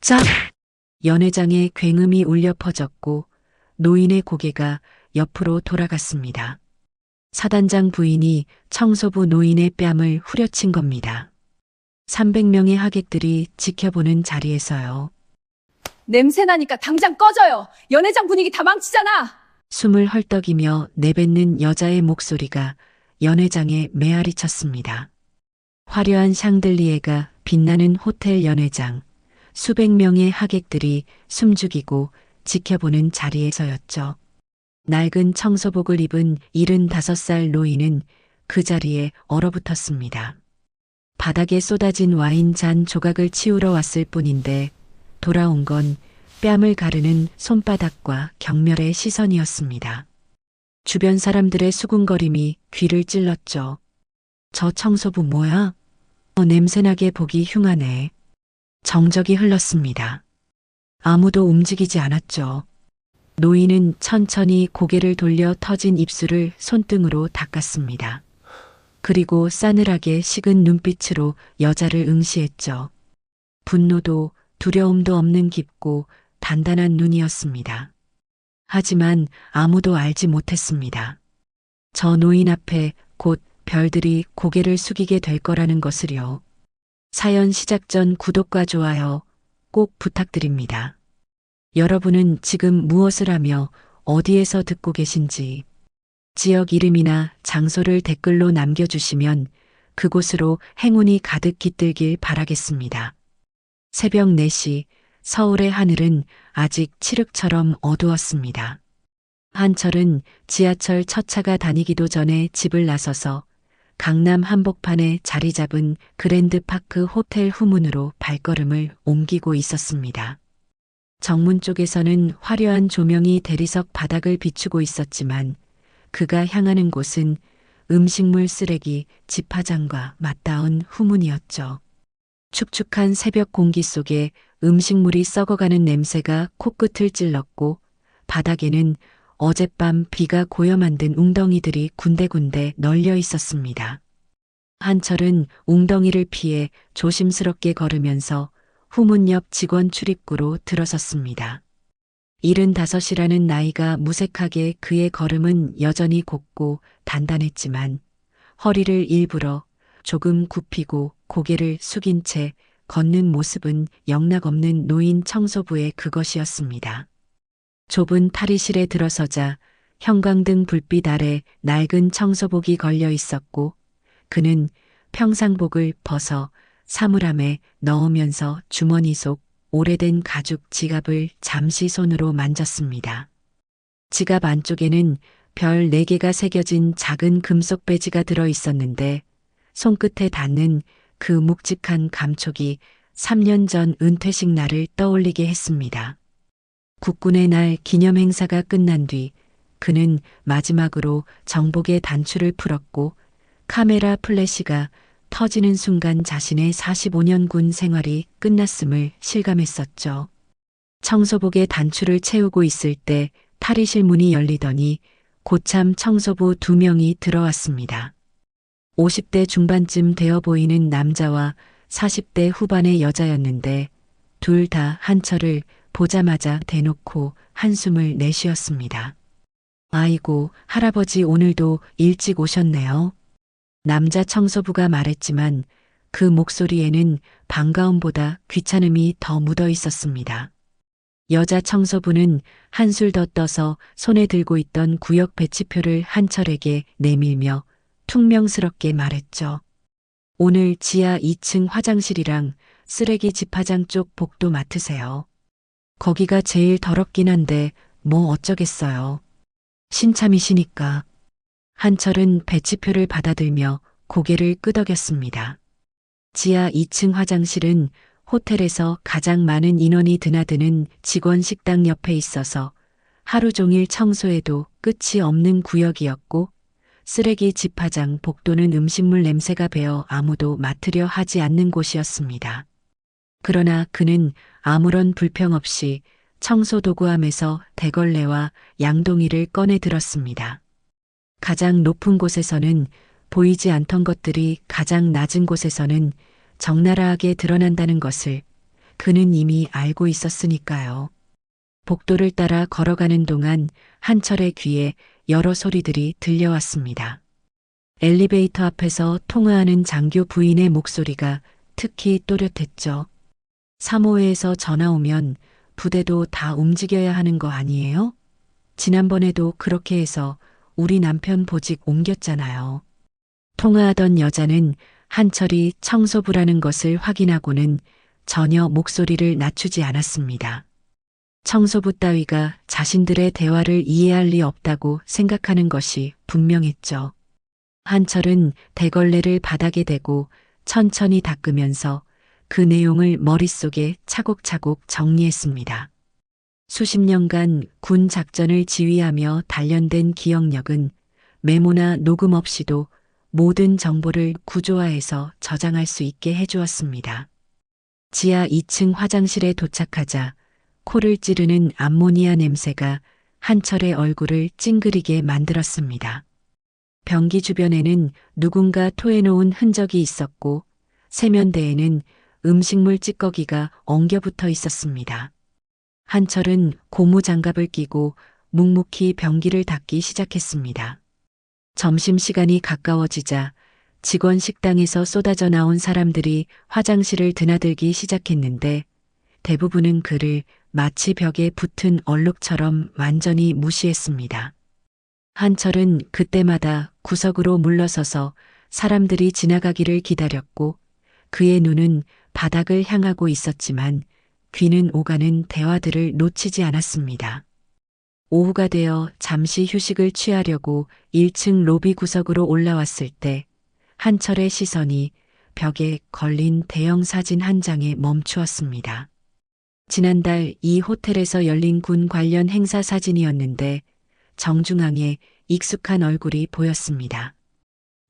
짝! 연회장에 굉음이 울려 퍼졌고 노인의 고개가 옆으로 돌아갔습니다. 사단장 부인이 청소부 노인의 뺨을 후려친 겁니다. 300명의 하객들이 지켜보는 자리에서요. 냄새나니까 당장 꺼져요. 연회장 분위기 다 망치잖아. 숨을 헐떡이며 내뱉는 여자의 목소리가 연회장에 메아리 쳤습니다. 화려한 샹들리에가 빛나는 호텔 연회장, 수백 명의 하객들이 숨죽이고 지켜보는 자리에서였죠. 낡은 청소복을 입은 75살 노인은 그 자리에 얼어붙었습니다. 바닥에 쏟아진 와인 잔 조각을 치우러 왔을 뿐인데 돌아온 건 뺨을 가르는 손바닥과 경멸의 시선이었습니다. 주변 사람들의 수군거림이 귀를 찔렀죠. 저 청소부 뭐야? 냄새나게 보기 흉하네. 정적이 흘렀습니다. 아무도 움직이지 않았죠. 노인은 천천히 고개를 돌려 터진 입술을 손등으로 닦았습니다. 그리고 싸늘하게 식은 눈빛으로 여자를 응시했죠. 분노도 두려움도 없는 깊고 단단한 눈이었습니다. 하지만 아무도 알지 못했습니다. 저 노인 앞에 곧 별들이 고개를 숙이게 될 거라는 것을요. 사연 시작 전 구독과 좋아요 꼭 부탁드립니다. 여러분은 지금 무엇을 하며 어디에서 듣고 계신지 지역 이름이나 장소를 댓글로 남겨주시면 그곳으로 행운이 가득 깃들길 바라겠습니다. 새벽 4시 서울의 하늘은 아직 칠흑처럼 어두웠습니다. 한철은 지하철 첫 차가 다니기도 전에 집을 나서서 강남 한복판에 자리 잡은 그랜드파크 호텔 후문으로 발걸음을 옮기고 있었습니다. 정문 쪽에서는 화려한 조명이 대리석 바닥을 비추고 있었지만 그가 향하는 곳은 음식물 쓰레기 집화장과 맞닿은 후문이었죠. 축축한 새벽 공기 속에 음식물이 썩어가는 냄새가 코끝을 찔렀고 바닥에는 어젯밤 비가 고여 만든 웅덩이들이 군데군데 널려 있었습니다. 한철은 웅덩이를 피해 조심스럽게 걸으면서 후문 옆 직원 출입구로 들어섰습니다. 75이라는 나이가 무색하게 그의 걸음은 여전히 곱고 단단했지만 허리를 일부러 조금 굽히고 고개를 숙인 채 걷는 모습은 영락없는 노인 청소부의 그것이었습니다. 좁은 탈의실에 들어서자 형광등 불빛 아래 낡은 청소복이 걸려 있었고 그는 평상복을 벗어 사물함에 넣으면서 주머니 속 오래된 가죽 지갑을 잠시 손으로 만졌습니다. 지갑 안쪽에는 별 4개가 새겨진 작은 금속 배지가 들어 있었는데 손끝에 닿는 그 묵직한 감촉이 3년 전 은퇴식 날을 떠올리게 했습니다. 국군의 날 기념 행사가 끝난 뒤 그는 마지막으로 정복의 단추를 풀었고 카메라 플래시가 터지는 순간 자신의 45년 군 생활이 끝났음을 실감했었죠. 청소복의 단추를 채우고 있을 때 탈의실 문이 열리더니 고참 청소부 2명이 들어왔습니다. 50대 중반쯤 되어 보이는 남자와 40대 후반의 여자였는데 둘 다 한철을 보자마자 대놓고 한숨을 내쉬었습니다. 아이고, 할아버지 오늘도 일찍 오셨네요. 남자 청소부가 말했지만 그 목소리에는 반가움보다 귀찮음이 더 묻어 있었습니다. 여자 청소부는 한술 더 떠서 손에 들고 있던 구역 배치표를 한철에게 내밀며 퉁명스럽게 말했죠. 오늘 지하 2층 화장실이랑 쓰레기 집화장 쪽 복도 맡으세요. 거기가 제일 더럽긴 한데 뭐 어쩌겠어요. 신참이시니까. 한철은 배치표를 받아들며 고개를 끄덕였습니다. 지하 2층 화장실은 호텔에서 가장 많은 인원이 드나드는 직원 식당 옆에 있어서 하루 종일 청소해도 끝이 없는 구역이었고 쓰레기 집화장 복도는 음식물 냄새가 배어 아무도 맡으려 하지 않는 곳이었습니다. 그러나 그는 아무런 불평 없이 청소 도구함에서 대걸레와 양동이를 꺼내 들었습니다. 가장 높은 곳에서는 보이지 않던 것들이 가장 낮은 곳에서는 적나라하게 드러난다는 것을 그는 이미 알고 있었으니까요. 복도를 따라 걸어가는 동안 한철의 귀에 여러 소리들이 들려왔습니다. 엘리베이터 앞에서 통화하는 장교 부인의 목소리가 특히 또렷했죠. 3호회에서 전화 오면 부대도 다 움직여야 하는 거 아니에요? 지난번에도 그렇게 해서 우리 남편 보직 옮겼잖아요. 통화하던 여자는 한철이 청소부라는 것을 확인하고는 전혀 목소리를 낮추지 않았습니다. 청소부 따위가 자신들의 대화를 이해할 리 없다고 생각하는 것이 분명했죠. 한철은 대걸레를 바닥에 대고 천천히 닦으면서 그 내용을 머릿속에 차곡차곡 정리했습니다. 수십 년간 군 작전을 지휘하며 단련된 기억력은 메모나 녹음 없이도 모든 정보를 구조화해서 저장할 수 있게 해주었습니다. 지하 2층 화장실에 도착하자 코를 찌르는 암모니아 냄새가 한철의 얼굴을 찡그리게 만들었습니다. 변기 주변에는 누군가 토해놓은 흔적이 있었고 세면대에는 음식물 찌꺼기가 엉겨붙어 있었습니다. 한철은 고무장갑을 끼고 묵묵히 변기를 닦기 시작했습니다. 점심시간이 가까워지자 직원 식당에서 쏟아져 나온 사람들이 화장실을 드나들기 시작했는데 대부분은 그를 마치 벽에 붙은 얼룩처럼 완전히 무시했습니다. 한철은 그때마다 구석으로 물러서서 사람들이 지나가기를 기다렸고 그의 눈은 바닥을 향하고 있었지만 귀는 오가는 대화들을 놓치지 않았습니다. 오후가 되어 잠시 휴식을 취하려고 1층 로비 구석으로 올라왔을 때 한철의 시선이 벽에 걸린 대형 사진 한 장에 멈추었습니다. 지난달 이 호텔에서 열린 군 관련 행사 사진이었는데 정중앙에 익숙한 얼굴이 보였습니다.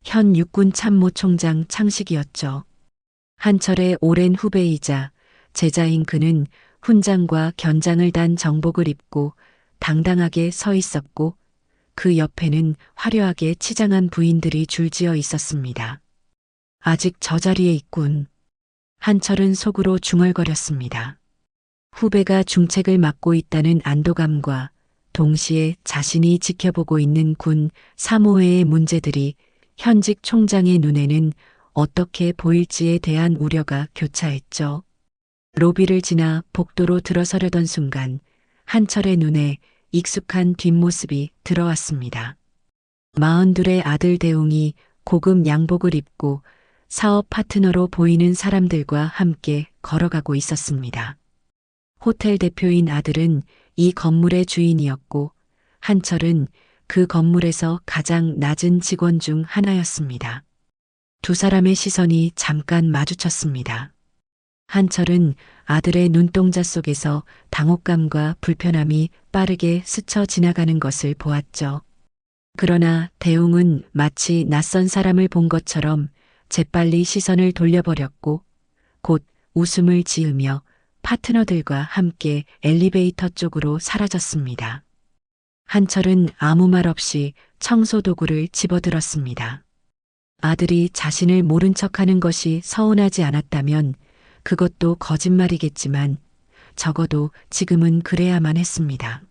현 육군 참모총장 창식이었죠. 한철의 오랜 후배이자 제자인 그는 훈장과 견장을 단 정복을 입고 당당하게 서 있었고 그 옆에는 화려하게 치장한 부인들이 줄지어 있었습니다. 아직 저 자리에 있군. 한철은 속으로 중얼거렸습니다. 후배가 중책을 맡고 있다는 안도감과 동시에 자신이 지켜보고 있는 군 사모회의 문제들이 현직 총장의 눈에는 어떻게 보일지에 대한 우려가 교차했죠. 로비를 지나 복도로 들어서려던 순간 한철의 눈에 익숙한 뒷모습이 들어왔습니다. 42의 아들 대웅이 고급 양복을 입고 사업 파트너로 보이는 사람들과 함께 걸어가고 있었습니다. 호텔 대표인 아들은 이 건물의 주인이었고 한철은 그 건물에서 가장 낮은 직원 중 하나였습니다. 두 사람의 시선이 잠깐 마주쳤습니다. 한철은 아들의 눈동자 속에서 당혹감과 불편함이 빠르게 스쳐 지나가는 것을 보았죠. 그러나 대웅은 마치 낯선 사람을 본 것처럼 재빨리 시선을 돌려버렸고 곧 웃음을 지으며 파트너들과 함께 엘리베이터 쪽으로 사라졌습니다. 한철은 아무 말 없이 청소 도구를 집어들었습니다. 아들이 자신을 모른 척하는 것이 서운하지 않았다면 그것도 거짓말이겠지만 적어도 지금은 그래야만 했습니다.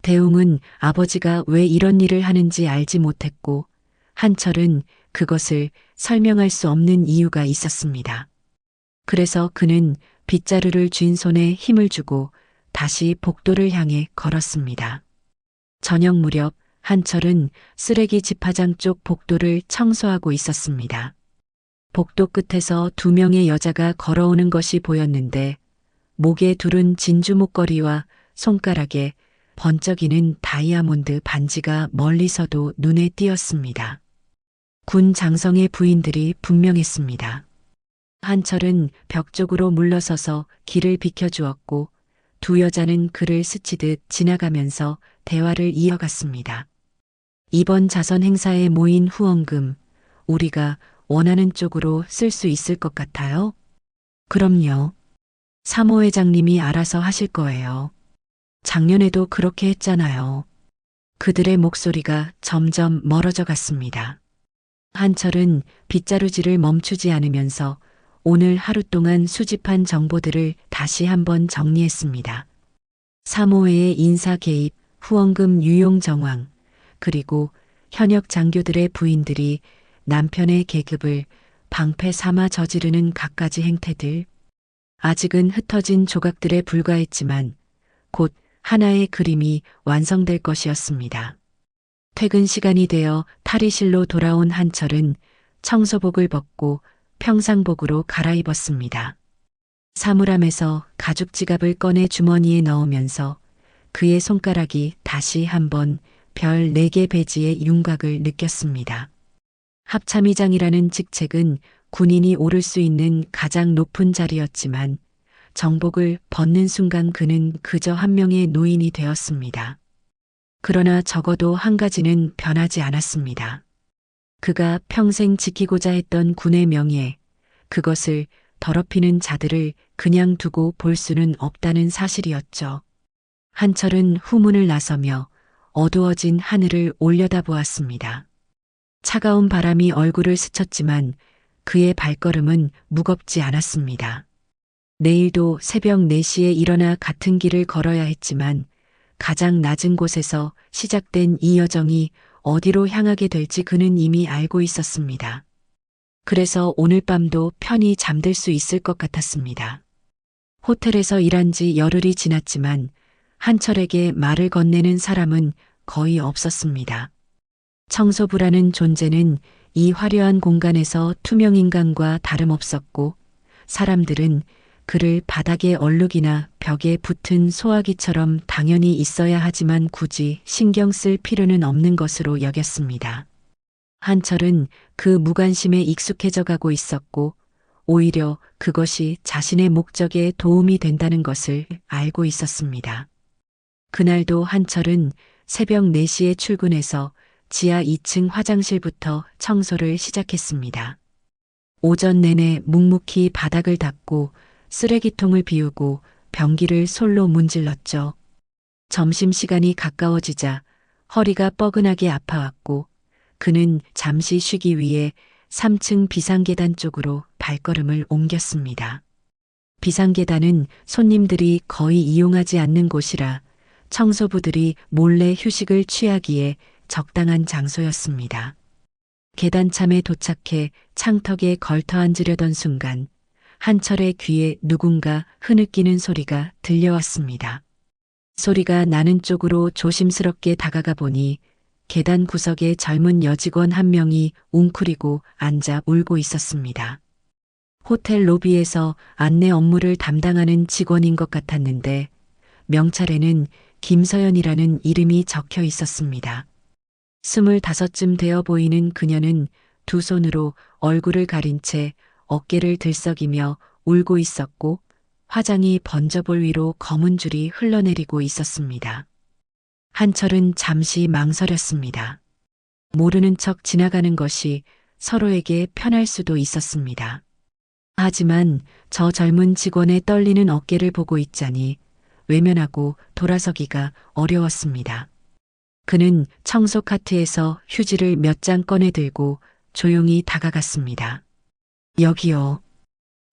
대웅은 아버지가 왜 이런 일을 하는지 알지 못했고 한철은 그것을 설명할 수 없는 이유가 있었습니다. 그래서 그는 빗자루를 쥔 손에 힘을 주고 다시 복도를 향해 걸었습니다. 저녁 무렵 한철은 쓰레기 집화장 쪽 복도를 청소하고 있었습니다. 복도 끝에서 두 명의 여자가 걸어오는 것이 보였는데 목에 두른 진주 목걸이와 손가락에 번쩍이는 다이아몬드 반지가 멀리서도 눈에 띄었습니다. 군 장성의 부인들이 분명했습니다. 한철은 벽 쪽으로 물러서서 길을 비켜주었고 두 여자는 그를 스치듯 지나가면서 대화를 이어갔습니다. 이번 자선 행사에 모인 후원금 우리가 원하는 쪽으로 쓸 수 있을 것 같아요? 그럼요. 사모회장님이 알아서 하실 거예요. 작년에도 그렇게 했잖아요. 그들의 목소리가 점점 멀어져 갔습니다. 한철은 빗자루질을 멈추지 않으면서 오늘 하루 동안 수집한 정보들을 다시 한번 정리했습니다. 사모회의 인사 개입, 후원금 유용 정황, 그리고 현역 장교들의 부인들이 남편의 계급을 방패 삼아 저지르는 갖가지 행태들. 아직은 흩어진 조각들에 불과했지만 곧 하나의 그림이 완성될 것이었습니다. 퇴근 시간이 되어 탈의실로 돌아온 한철은 청소복을 벗고 평상복으로 갈아입었습니다. 사물함에서 가죽 지갑을 꺼내 주머니에 넣으면서 그의 손가락이 다시 한번 별 4개 배지의 윤곽을 느꼈습니다. 합참의장이라는 직책은 군인이 오를 수 있는 가장 높은 자리였지만 정복을 벗는 순간 그는 그저 한 명의 노인이 되었습니다. 그러나 적어도 한 가지는 변하지 않았습니다. 그가 평생 지키고자 했던 군의 명예, 그것을 더럽히는 자들을 그냥 두고 볼 수는 없다는 사실이었죠. 한철은 후문을 나서며 어두워진 하늘을 올려다보았습니다. 차가운 바람이 얼굴을 스쳤지만 그의 발걸음은 무겁지 않았습니다. 내일도 새벽 4시에 일어나 같은 길을 걸어야 했지만 가장 낮은 곳에서 시작된 이 여정이 어디로 향하게 될지 그는 이미 알고 있었습니다. 그래서 오늘 밤도 편히 잠들 수 있을 것 같았습니다. 호텔에서 일한 지 열흘이 지났지만 한철에게 말을 건네는 사람은 거의 없었습니다. 청소부라는 존재는 이 화려한 공간에서 투명인간과 다름없었고 사람들은 그를 바닥에 얼룩이나 벽에 붙은 소화기처럼 당연히 있어야 하지만 굳이 신경 쓸 필요는 없는 것으로 여겼습니다. 한철은 그 무관심에 익숙해져 가고 있었고 오히려 그것이 자신의 목적에 도움이 된다는 것을 알고 있었습니다. 그날도 한철은 새벽 4시에 출근해서 지하 2층 화장실부터 청소를 시작했습니다. 오전 내내 묵묵히 바닥을 닦고 쓰레기통을 비우고 변기를 솔로 문질렀죠. 점심시간이 가까워지자 허리가 뻐근하게 아파왔고 그는 잠시 쉬기 위해 3층 비상계단 쪽으로 발걸음을 옮겼습니다. 비상계단은 손님들이 거의 이용하지 않는 곳이라 청소부들이 몰래 휴식을 취하기에 적당한 장소였습니다. 계단참에 도착해 창턱에 걸터 앉으려던 순간 한철의 귀에 누군가 흐느끼는 소리가 들려왔습니다. 소리가 나는 쪽으로 조심스럽게 다가가 보니 계단 구석에 젊은 여직원 한 명이 웅크리고 앉아 울고 있었습니다. 호텔 로비에서 안내 업무를 담당하는 직원인 것 같았는데 명찰에는 김서연이라는 이름이 적혀 있었습니다. 25쯤 되어 보이는 그녀는 두 손으로 얼굴을 가린 채 어깨를 들썩이며 울고 있었고 화장이 번져볼 위로 검은 줄이 흘러내리고 있었습니다. 한철은 잠시 망설였습니다. 모르는 척 지나가는 것이 서로에게 편할 수도 있었습니다. 하지만 저 젊은 직원의 떨리는 어깨를 보고 있자니 외면하고 돌아서기가 어려웠습니다. 그는 청소 카트에서 휴지를 몇 장 꺼내 들고 조용히 다가갔습니다. 여기요.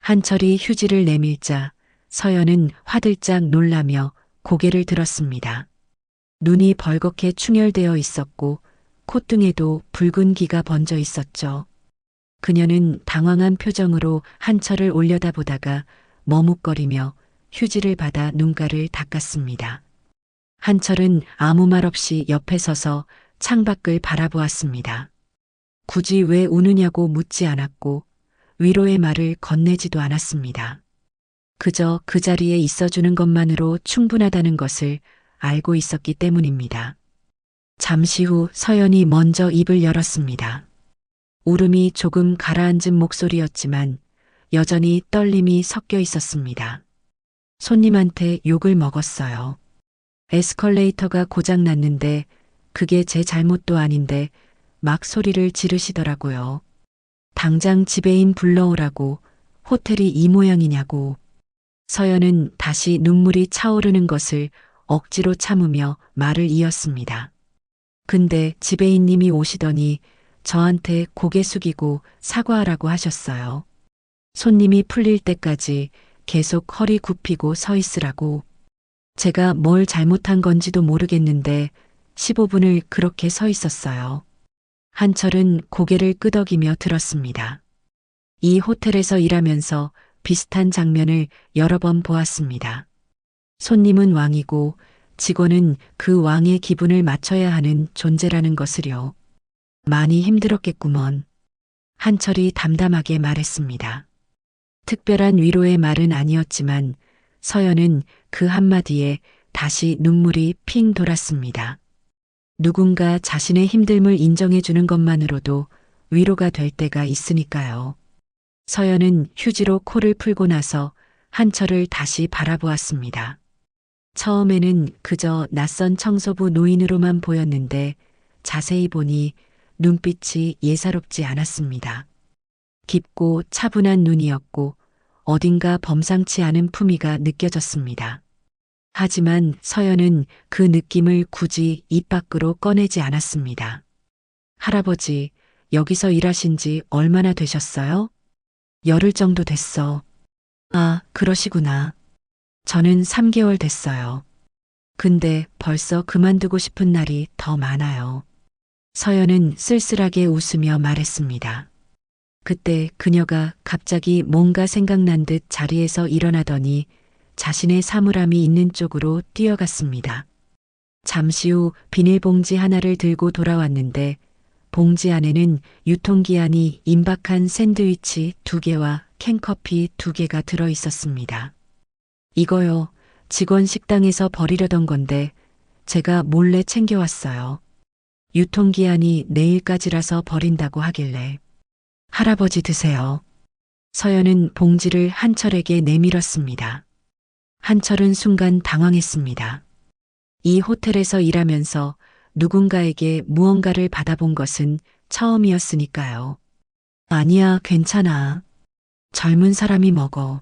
한철이 휴지를 내밀자 서연은 화들짝 놀라며 고개를 들었습니다. 눈이 벌겋게 충혈되어 있었고 콧등에도 붉은 기가 번져 있었죠. 그녀는 당황한 표정으로 한철을 올려다보다가 머뭇거리며 휴지를 받아 눈가를 닦았습니다. 한철은 아무 말 없이 옆에 서서 창밖을 바라보았습니다. 굳이 왜 우느냐고 묻지 않았고 위로의 말을 건네지도 않았습니다. 그저 그 자리에 있어주는 것만으로 충분하다는 것을 알고 있었기 때문입니다. 잠시 후 서연이 먼저 입을 열었습니다. 울음이 조금 가라앉은 목소리였지만 여전히 떨림이 섞여 있었습니다. 손님한테 욕을 먹었어요. 에스컬레이터가 고장났는데 그게 제 잘못도 아닌데 막 소리를 지르시더라고요. 당장 지배인 불러오라고, 호텔이 이 모양이냐고. 서연은 다시 눈물이 차오르는 것을 억지로 참으며 말을 이었습니다. 근데 지배인님이 오시더니 저한테 고개 숙이고 사과하라고 하셨어요. 손님이 풀릴 때까지 계속 허리 굽히고 서 있으라고. 제가 뭘 잘못한 건지도 모르겠는데 15분을 그렇게 서 있었어요. 한철은 고개를 끄덕이며 들었습니다. 이 호텔에서 일하면서 비슷한 장면을 여러 번 보았습니다. 손님은 왕이고 직원은 그 왕의 기분을 맞춰야 하는 존재라는 것을요. 많이 힘들었겠구먼. 한철이 담담하게 말했습니다. 특별한 위로의 말은 아니었지만 서연은 그 한마디에 다시 눈물이 핑 돌았습니다. 누군가 자신의 힘듦을 인정해 주는 것만으로도 위로가 될 때가 있으니까요. 서연은 휴지로 코를 풀고 나서 한철을 다시 바라보았습니다. 처음에는 그저 낯선 청소부 노인으로만 보였는데 자세히 보니 눈빛이 예사롭지 않았습니다. 깊고 차분한 눈이었고 어딘가 범상치 않은 품위가 느껴졌습니다. 하지만 서연은 그 느낌을 굳이 입 밖으로 꺼내지 않았습니다. 할아버지, 여기서 일하신 지 얼마나 되셨어요? 열흘 정도 됐어. 아, 그러시구나. 저는 3개월 됐어요. 근데 벌써 그만두고 싶은 날이 더 많아요. 서연은 쓸쓸하게 웃으며 말했습니다. 그때 그녀가 갑자기 뭔가 생각난 듯 자리에서 일어나더니 자신의 사물함이 있는 쪽으로 뛰어갔습니다. 잠시 후 비닐봉지 하나를 들고 돌아왔는데 봉지 안에는 유통기한이 임박한 샌드위치 2개와 캔커피 2개가 들어 있었습니다. 이거요, 직원 식당에서 버리려던 건데 제가 몰래 챙겨왔어요. 유통기한이 내일까지라서 버린다고 하길래. 할아버지 드세요. 서연은 봉지를 한철에게 내밀었습니다. 한철은 순간 당황했습니다. 이 호텔에서 일하면서 누군가에게 무언가를 받아본 것은 처음이었으니까요. 아니야, 괜찮아. 젊은 사람이 먹어.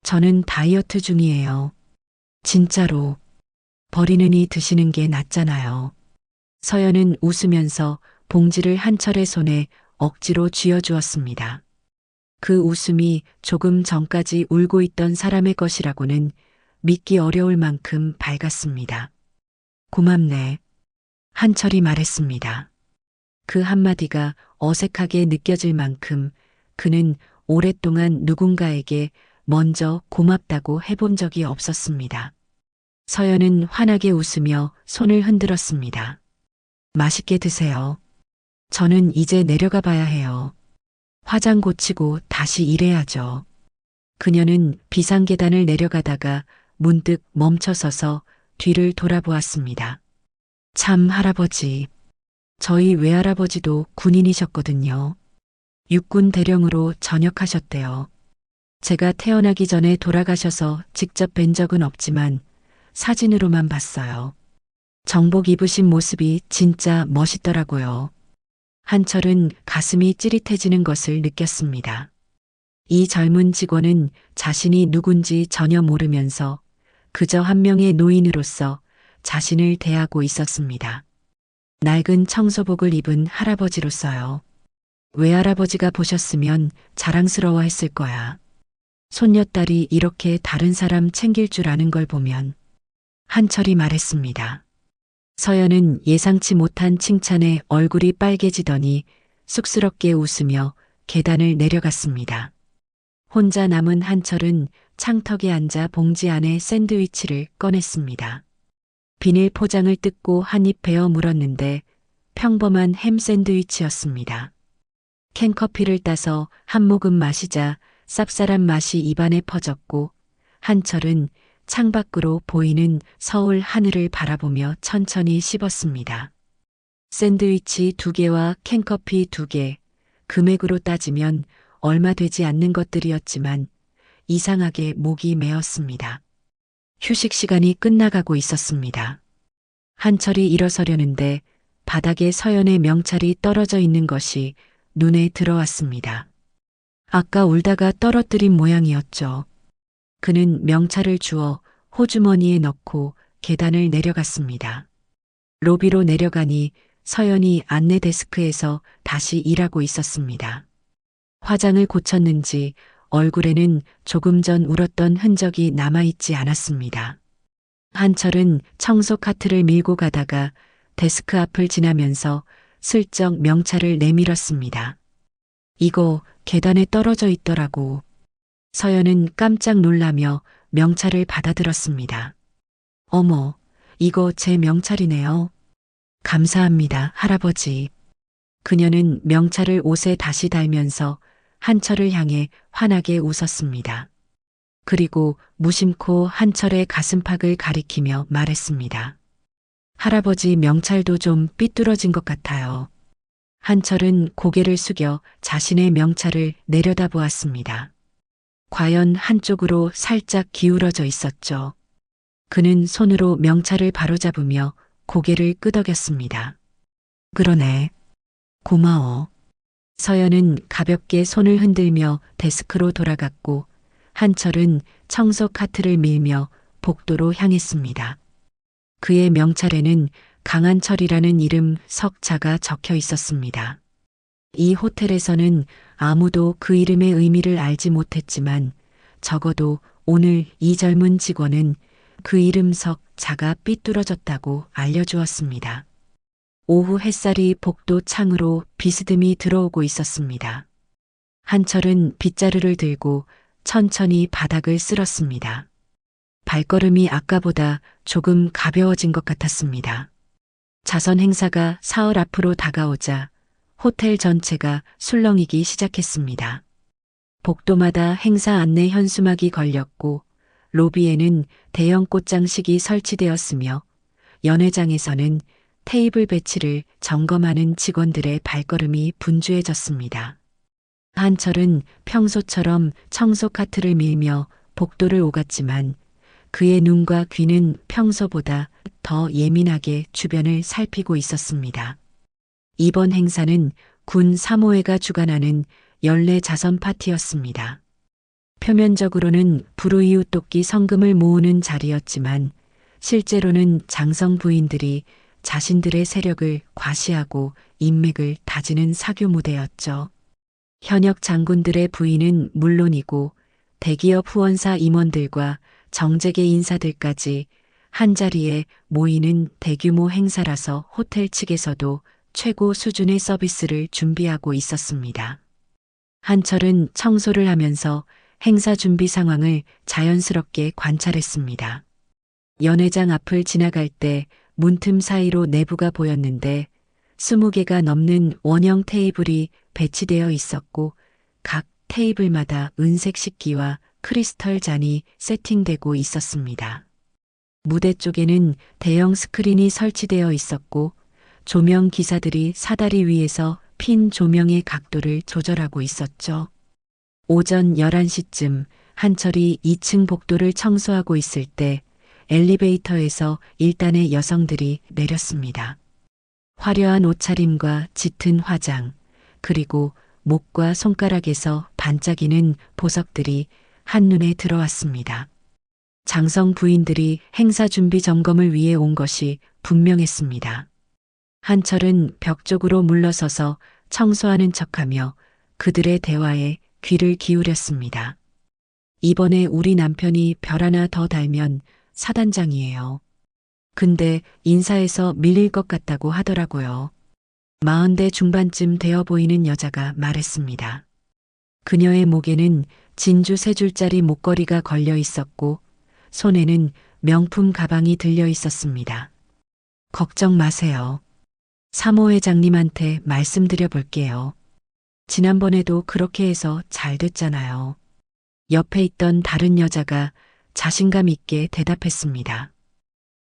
저는 다이어트 중이에요. 진짜로. 버리느니 드시는 게 낫잖아요. 서연은 웃으면서 봉지를 한철의 손에 억지로 쥐어주었습니다. 그 웃음이 조금 전까지 울고 있던 사람의 것이라고는 믿기 어려울 만큼 밝았습니다. 고맙네. 한철이 말했습니다. 그 한마디가 어색하게 느껴질 만큼 그는 오랫동안 누군가에게 먼저 고맙다고 해본 적이 없었습니다. 서연은 환하게 웃으며 손을 흔들었습니다. 맛있게 드세요. 저는 이제 내려가 봐야 해요. 화장 고치고 다시 일해야죠. 그녀는 비상계단을 내려가다가 문득 멈춰서서 뒤를 돌아보았습니다. 참 할아버지. 저희 외할아버지도 군인이셨거든요. 육군 대령으로 전역하셨대요. 제가 태어나기 전에 돌아가셔서 직접 뵌 적은 없지만 사진으로만 봤어요. 정복 입으신 모습이 진짜 멋있더라고요. 한철은 가슴이 찌릿해지는 것을 느꼈습니다. 이 젊은 직원은 자신이 누군지 전혀 모르면서 그저 한 명의 노인으로서 자신을 대하고 있었습니다. 낡은 청소복을 입은 할아버지로서요. 외할아버지가 보셨으면 자랑스러워 했을 거야. 손녀딸이 이렇게 다른 사람 챙길 줄 아는 걸 보면. 한철이 말했습니다. 서연은 예상치 못한 칭찬에 얼굴이 빨개지더니 쑥스럽게 웃으며 계단을 내려갔습니다. 혼자 남은 한철은 창턱에 앉아 봉지 안에 샌드위치를 꺼냈습니다. 비닐 포장을 뜯고 한 입 베어 물었는데 평범한 햄 샌드위치였습니다. 캔커피를 따서 한 모금 마시자 쌉쌀한 맛이 입안에 퍼졌고 한철은 창밖으로 보이는 서울 하늘을 바라보며 천천히 씹었습니다. 샌드위치 2개와 캔커피 2개, 금액으로 따지면 얼마 되지 않는 것들이었지만 이상하게 목이 메었습니다. 휴식 시간이 끝나가고 있었습니다. 한철이 일어서려는데 바닥에 서연의 명찰이 떨어져 있는 것이 눈에 들어왔습니다. 아까 울다가 떨어뜨린 모양이었죠. 그는 명찰을 주워 호주머니에 넣고 계단을 내려갔습니다. 로비로 내려가니 서연이 안내 데스크에서 다시 일하고 있었습니다. 화장을 고쳤는지 얼굴에는 조금 전 울었던 흔적이 남아있지 않았습니다. 한철은 청소 카트를 밀고 가다가 데스크 앞을 지나면서 슬쩍 명찰을 내밀었습니다. 이거 계단에 떨어져 있더라고. 서연은 깜짝 놀라며 명찰을 받아들었습니다. 어머, 이거 제 명찰이네요. 감사합니다, 할아버지. 그녀는 명찰을 옷에 다시 달면서 한철을 향해 환하게 웃었습니다. 그리고 무심코 한철의 가슴팍을 가리키며 말했습니다. 할아버지 명찰도 좀 삐뚤어진 것 같아요. 한철은 고개를 숙여 자신의 명찰을 내려다보았습니다. 과연 한쪽으로 살짝 기울어져 있었죠. 그는 손으로 명찰을 바로잡으며 고개를 끄덕였습니다. 그러네. 고마워. 서연은 가볍게 손을 흔들며 데스크로 돌아갔고 한철은 청소 카트를 밀며 복도로 향했습니다. 그의 명찰에는 강한철이라는 이름 석자가 적혀 있었습니다. 이 호텔에서는 아무도 그 이름의 의미를 알지 못했지만 적어도 오늘 이 젊은 직원은 그 이름 석자가 삐뚤어졌다고 알려주었습니다. 오후 햇살이 복도 창으로 비스듬히 들어오고 있었습니다. 한철은 빗자루를 들고 천천히 바닥을 쓸었습니다. 발걸음이 아까보다 조금 가벼워진 것 같았습니다. 자선 행사가 사흘 앞으로 다가오자 호텔 전체가 술렁이기 시작했습니다. 복도마다 행사 안내 현수막이 걸렸고 로비에는 대형 꽃장식이 설치되었으며 연회장에서는 테이블 배치를 점검하는 직원들의 발걸음이 분주해졌습니다. 한철은 평소처럼 청소 카트를 밀며 복도를 오갔지만 그의 눈과 귀는 평소보다 더 예민하게 주변을 살피고 있었습니다. 이번 행사는 군 사모회가 주관하는 연례 자선 파티였습니다. 표면적으로는 불우이웃돕기 성금을 모으는 자리였지만 실제로는 장성 부인들이 자신들의 세력을 과시하고 인맥을 다지는 사교 무대였죠. 현역 장군들의 부인은 물론이고 대기업 후원사 임원들과 정재계 인사들까지 한자리에 모이는 대규모 행사라서 호텔 측에서도 최고 수준의 서비스를 준비하고 있었습니다. 한철은 청소를 하면서 행사 준비 상황을 자연스럽게 관찰했습니다. 연회장 앞을 지나갈 때 문틈 사이로 내부가 보였는데 20개가 넘는 원형 테이블이 배치되어 있었고 각 테이블마다 은색 식기와 크리스털 잔이 세팅되고 있었습니다. 무대 쪽에는 대형 스크린이 설치되어 있었고 조명 기사들이 사다리 위에서 핀 조명의 각도를 조절하고 있었죠. 오전 11시쯤 한철이 2층 복도를 청소하고 있을 때 엘리베이터에서 일단의 여성들이 내렸습니다. 화려한 옷차림과 짙은 화장, 그리고 목과 손가락에서 반짝이는 보석들이 한눈에 들어왔습니다. 장성 부인들이 행사 준비 점검을 위해 온 것이 분명했습니다. 한철은 벽 쪽으로 물러서서 청소하는 척하며 그들의 대화에 귀를 기울였습니다. 이번에 우리 남편이 별 하나 더 달면 사단장이에요. 근데 인사에서 밀릴 것 같다고 하더라고요. 40대 중반쯤 되어 보이는 여자가 말했습니다. 그녀의 목에는 진주 3줄짜리 목걸이가 걸려 있었고 손에는 명품 가방이 들려 있었습니다. 걱정 마세요. 사모회장님한테 말씀드려 볼게요. 지난번에도 그렇게 해서 잘 됐잖아요. 옆에 있던 다른 여자가 자신감 있게 대답했습니다.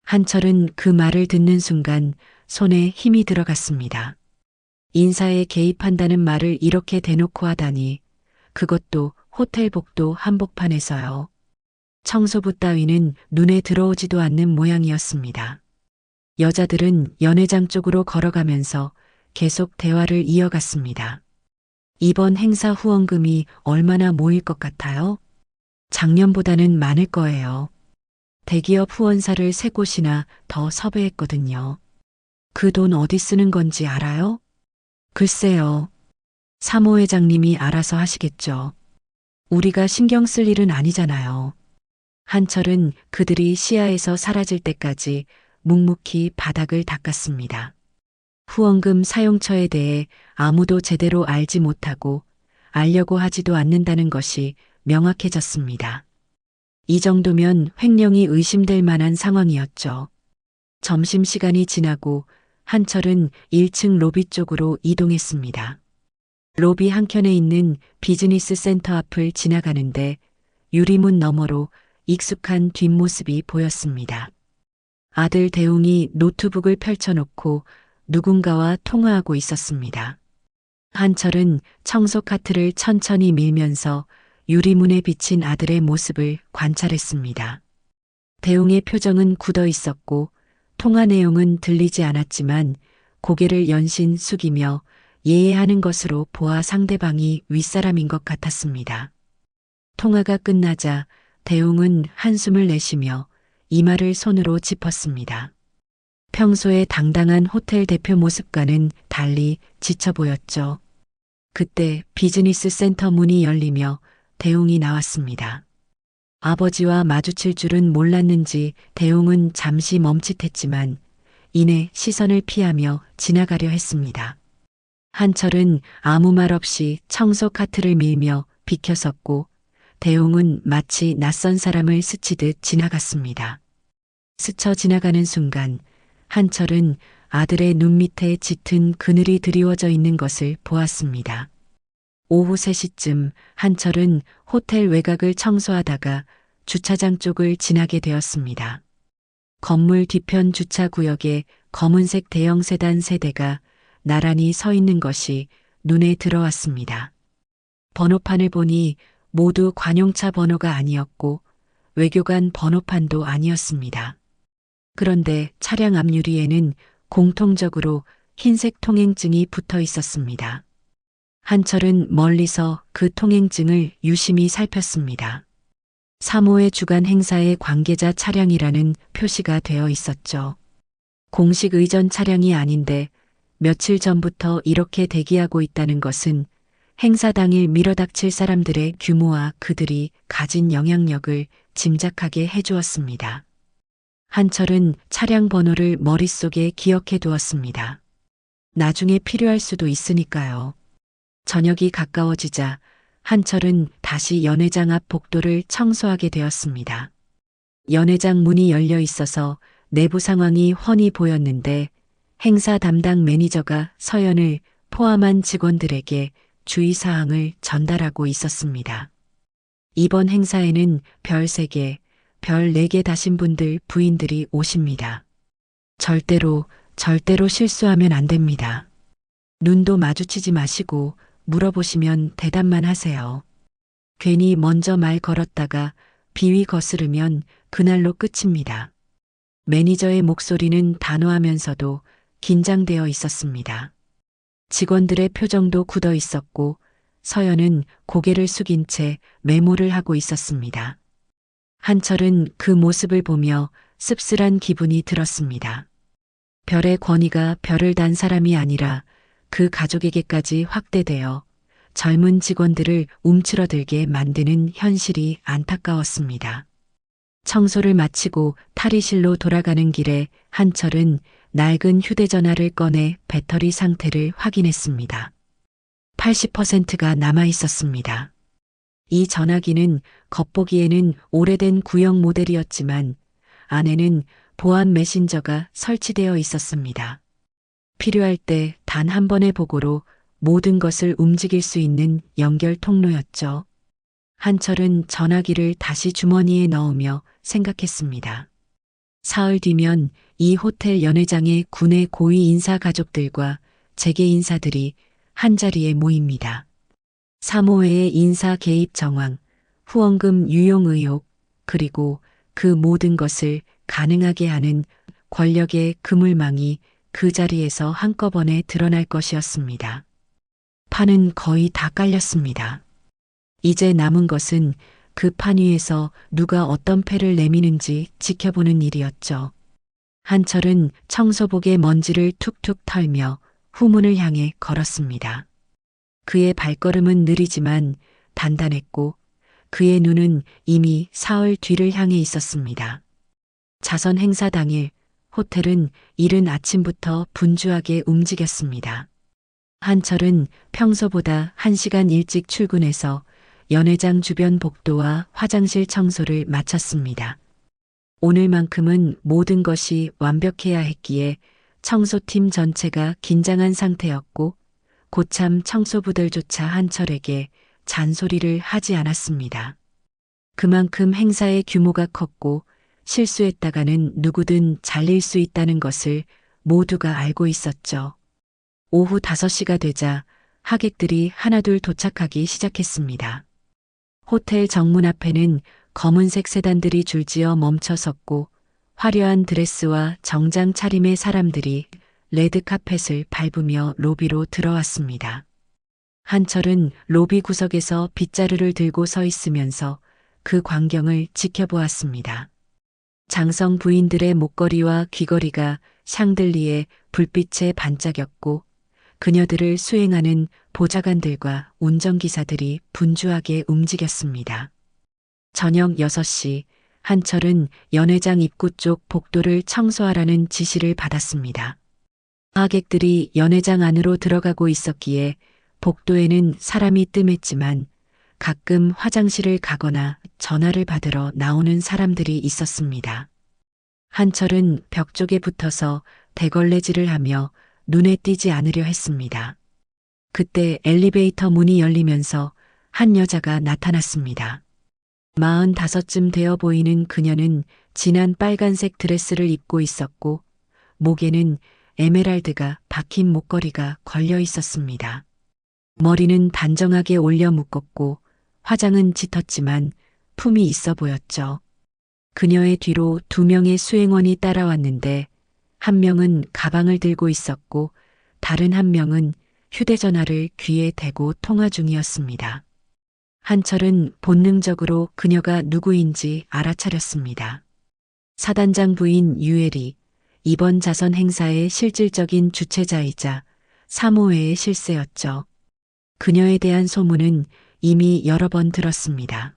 한철은 그 말을 듣는 순간 손에 힘이 들어갔습니다. 인사에 개입한다는 말을 이렇게 대놓고 하다니, 그것도 호텔 복도 한복판에서요. 청소부 따위는 눈에 들어오지도 않는 모양이었습니다. 여자들은 연회장 쪽으로 걸어가면서 계속 대화를 이어갔습니다. 이번 행사 후원금이 얼마나 모일 것 같아요? 작년보다는 많을 거예요. 대기업 후원사를 3곳이나 더 섭외했거든요. 그 돈 어디 쓰는 건지 알아요? 글쎄요. 사모회장님이 알아서 하시겠죠. 우리가 신경 쓸 일은 아니잖아요. 한철은 그들이 시야에서 사라질 때까지 묵묵히 바닥을 닦았습니다. 후원금 사용처에 대해 아무도 제대로 알지 못하고 알려고 하지도 않는다는 것이 명확해졌습니다. 이 정도면 횡령이 의심될 만한 상황이었죠. 점심시간이 지나고 한철은 1층 로비 쪽으로 이동했습니다. 로비 한켠에 있는 비즈니스 센터 앞을 지나가는데 유리문 너머로 익숙한 뒷모습이 보였습니다. 아들 대웅이 노트북을 펼쳐놓고 누군가와 통화하고 있었습니다. 한철은 청소 카트를 천천히 밀면서 유리문에 비친 아들의 모습을 관찰했습니다. 대웅의 표정은 굳어 있었고 통화 내용은 들리지 않았지만 고개를 연신 숙이며 예의하는 것으로 보아 상대방이 윗사람인 것 같았습니다. 통화가 끝나자 대웅은 한숨을 내쉬며 이마를 손으로 짚었습니다. 평소의 당당한 호텔 대표 모습과는 달리 지쳐 보였죠. 그때 비즈니스 센터 문이 열리며 대웅이 나왔습니다. 아버지와 마주칠 줄은 몰랐는지 대웅은 잠시 멈칫했지만 이내 시선을 피하며 지나가려 했습니다. 한철은 아무 말 없이 청소 카트를 밀며 비켜섰고 대웅은 마치 낯선 사람을 스치듯 지나갔습니다. 스쳐 지나가는 순간 한철은 아들의 눈 밑에 짙은 그늘이 드리워져 있는 것을 보았습니다. 오후 3시쯤 한철은 호텔 외곽을 청소하다가 주차장 쪽을 지나게 되었습니다. 건물 뒤편 주차구역에 검은색 대형 세단 3대가 나란히 서 있는 것이 눈에 들어왔습니다. 번호판을 보니 모두 관용차 번호가 아니었고 외교관 번호판도 아니었습니다. 그런데 차량 앞 유리에는 공통적으로 흰색 통행증이 붙어 있었습니다. 한철은 멀리서 그 통행증을 유심히 살폈습니다. 3호의 주간 행사의 관계자 차량이라는 표시가 되어 있었죠. 공식 의전 차량이 아닌데 며칠 전부터 이렇게 대기하고 있다는 것은 행사 당일 밀어닥칠 사람들의 규모와 그들이 가진 영향력을 짐작하게 해주었습니다. 한철은 차량 번호를 머릿속에 기억해 두었습니다. 나중에 필요할 수도 있으니까요. 저녁이 가까워지자 한철은 다시 연회장 앞 복도를 청소하게 되었습니다. 연회장 문이 열려 있어서 내부 상황이 훤히 보였는데 행사 담당 매니저가 서연을 포함한 직원들에게 주의사항을 전달하고 있었습니다. 이번 행사에는 별 3개, 별 4개 다신 분들 부인들이 오십니다. 절대로 실수하면 안 됩니다. 눈도 마주치지 마시고 물어보시면 대답만 하세요. 괜히 먼저 말 걸었다가 비위 거스르면 그날로 끝입니다. 매니저의 목소리는 단호하면서도 긴장되어 있었습니다. 직원들의 표정도 굳어 있었고 서연은 고개를 숙인 채 메모를 하고 있었습니다. 한철은 그 모습을 보며 씁쓸한 기분이 들었습니다. 별의 권위가 별을 단 사람이 아니라 그 가족에게까지 확대되어 젊은 직원들을 움츠러들게 만드는 현실이 안타까웠습니다. 청소를 마치고 탈의실로 돌아가는 길에 한철은 낡은 휴대전화를 꺼내 배터리 상태를 확인했습니다. 80%가 남아 있었습니다. 이 전화기는 겉보기에는 오래된 구형 모델이었지만 안에는 보안 메신저가 설치되어 있었습니다. 필요할 때 단 한 번의 보고로 모든 것을 움직일 수 있는 연결 통로였죠. 한철은 전화기를 다시 주머니에 넣으며 생각했습니다. 사흘 뒤면 이 호텔 연회장의 군의 고위 인사 가족들과 재계 인사들이 한자리에 모입니다. 사모회의 인사 개입 정황, 후원금 유용 의혹, 그리고 그 모든 것을 가능하게 하는 권력의 그물망이 그 자리에서 한꺼번에 드러날 것이었습니다. 판은 거의 다 깔렸습니다. 이제 남은 것은 그 판 위에서 누가 어떤 패를 내미는지 지켜보는 일이었죠. 한철은 청소복의 먼지를 툭툭 털며 후문을 향해 걸었습니다. 그의 발걸음은 느리지만 단단했고 그의 눈은 이미 사흘 뒤를 향해 있었습니다. 자선 행사 당일 호텔은 이른 아침부터 분주하게 움직였습니다. 한철은 평소보다 1시간 일찍 출근해서 연회장 주변 복도와 화장실 청소를 마쳤습니다. 오늘만큼은 모든 것이 완벽해야 했기에 청소팀 전체가 긴장한 상태였고 고참 청소부들조차 한철에게 잔소리를 하지 않았습니다. 그만큼 행사의 규모가 컸고 실수했다가는 누구든 잘릴 수 있다는 것을 모두가 알고 있었죠. 오후 5시가 되자 하객들이 하나둘 도착하기 시작했습니다. 호텔 정문 앞에는 검은색 세단들이 줄지어 멈춰 섰고 화려한 드레스와 정장 차림의 사람들이 레드 카펫을 밟으며 로비로 들어왔습니다. 한철은 로비 구석에서 빗자루를 들고 서 있으면서 그 광경을 지켜보았습니다. 장성 부인들의 목걸이와 귀걸이가 샹들리에 불빛에 반짝였고 그녀들을 수행하는 보좌관들과 운전기사들이 분주하게 움직였습니다. 저녁 6시 한철은 연회장 입구 쪽 복도를 청소하라는 지시를 받았습니다. 하객들이 연회장 안으로 들어가고 있었기에 복도에는 사람이 뜸했지만 가끔 화장실을 가거나 전화를 받으러 나오는 사람들이 있었습니다. 한철은 벽 쪽에 붙어서 대걸레질을 하며 눈에 띄지 않으려 했습니다. 그때 엘리베이터 문이 열리면서 한 여자가 나타났습니다. 45쯤 되어 보이는 그녀는 진한 빨간색 드레스를 입고 있었고 목에는 에메랄드가 박힌 목걸이가 걸려 있었습니다. 머리는 단정하게 올려 묶었고 화장은 짙었지만 품이 있어 보였죠. 그녀의 뒤로 2명의 수행원이 따라왔는데 한 명은 가방을 들고 있었고 다른 한 명은 휴대전화를 귀에 대고 통화 중이었습니다. 한철은 본능적으로 그녀가 누구인지 알아차렸습니다. 사단장 부인 유엘이 이번 자선 행사의 실질적인 주최자이자 사모회의 실세였죠. 그녀에 대한 소문은 이미 여러 번 들었습니다.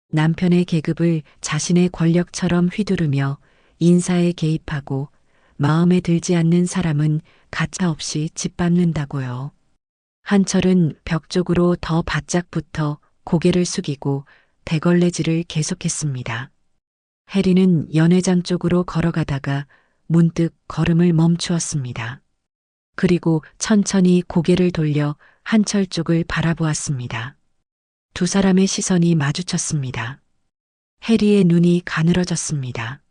남편의 계급을 자신의 권력처럼 휘두르며 인사에 개입하고 마음에 들지 않는 사람은 가차없이 짓밟는다고요. 한철은 벽 쪽으로 더 바짝 붙어 고개를 숙이고 대걸레질을 계속했습니다. 해리는 연회장 쪽으로 걸어가다가 문득 걸음을 멈추었습니다. 그리고 천천히 고개를 돌려 한철 쪽을 바라보았습니다. 두 사람의 시선이 마주쳤습니다. 해리의 눈이 가늘어졌습니다.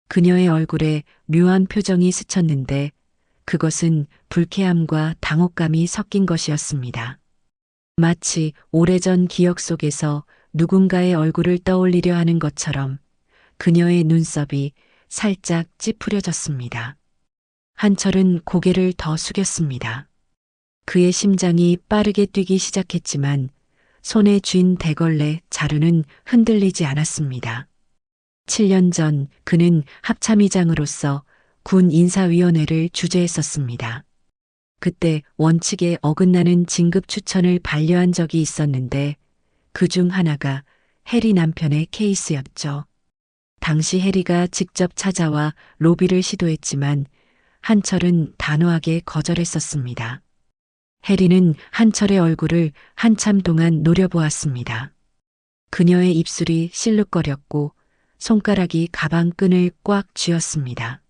그녀의 얼굴에 묘한 표정이 스쳤는데 그것은 불쾌함과 당혹감이 섞인 것이었습니다. 마치 오래전 기억 속에서 누군가의 얼굴을 떠올리려 하는 것처럼 그녀의 눈썹이 살짝 찌푸려졌습니다. 한철은 고개를 더 숙였습니다. 그의 심장이 빠르게 뛰기 시작했지만 손에 쥔 대걸레 자루는 흔들리지 않았습니다. 7년 전 그는 합참의장으로서 군 인사위원회를 주재했었습니다. 그때 원칙에 어긋나는 진급 추천을 반려한 적이 있었는데 그 중 하나가 해리 남편의 케이스였죠. 당시 해리가 직접 찾아와 로비를 시도했지만 한철은 단호하게 거절했었습니다. 해리는 한철의 얼굴을 한참 동안 노려보았습니다. 그녀의 입술이 실룩거렸고 손가락이 가방 끈을 꽉 쥐었습니다.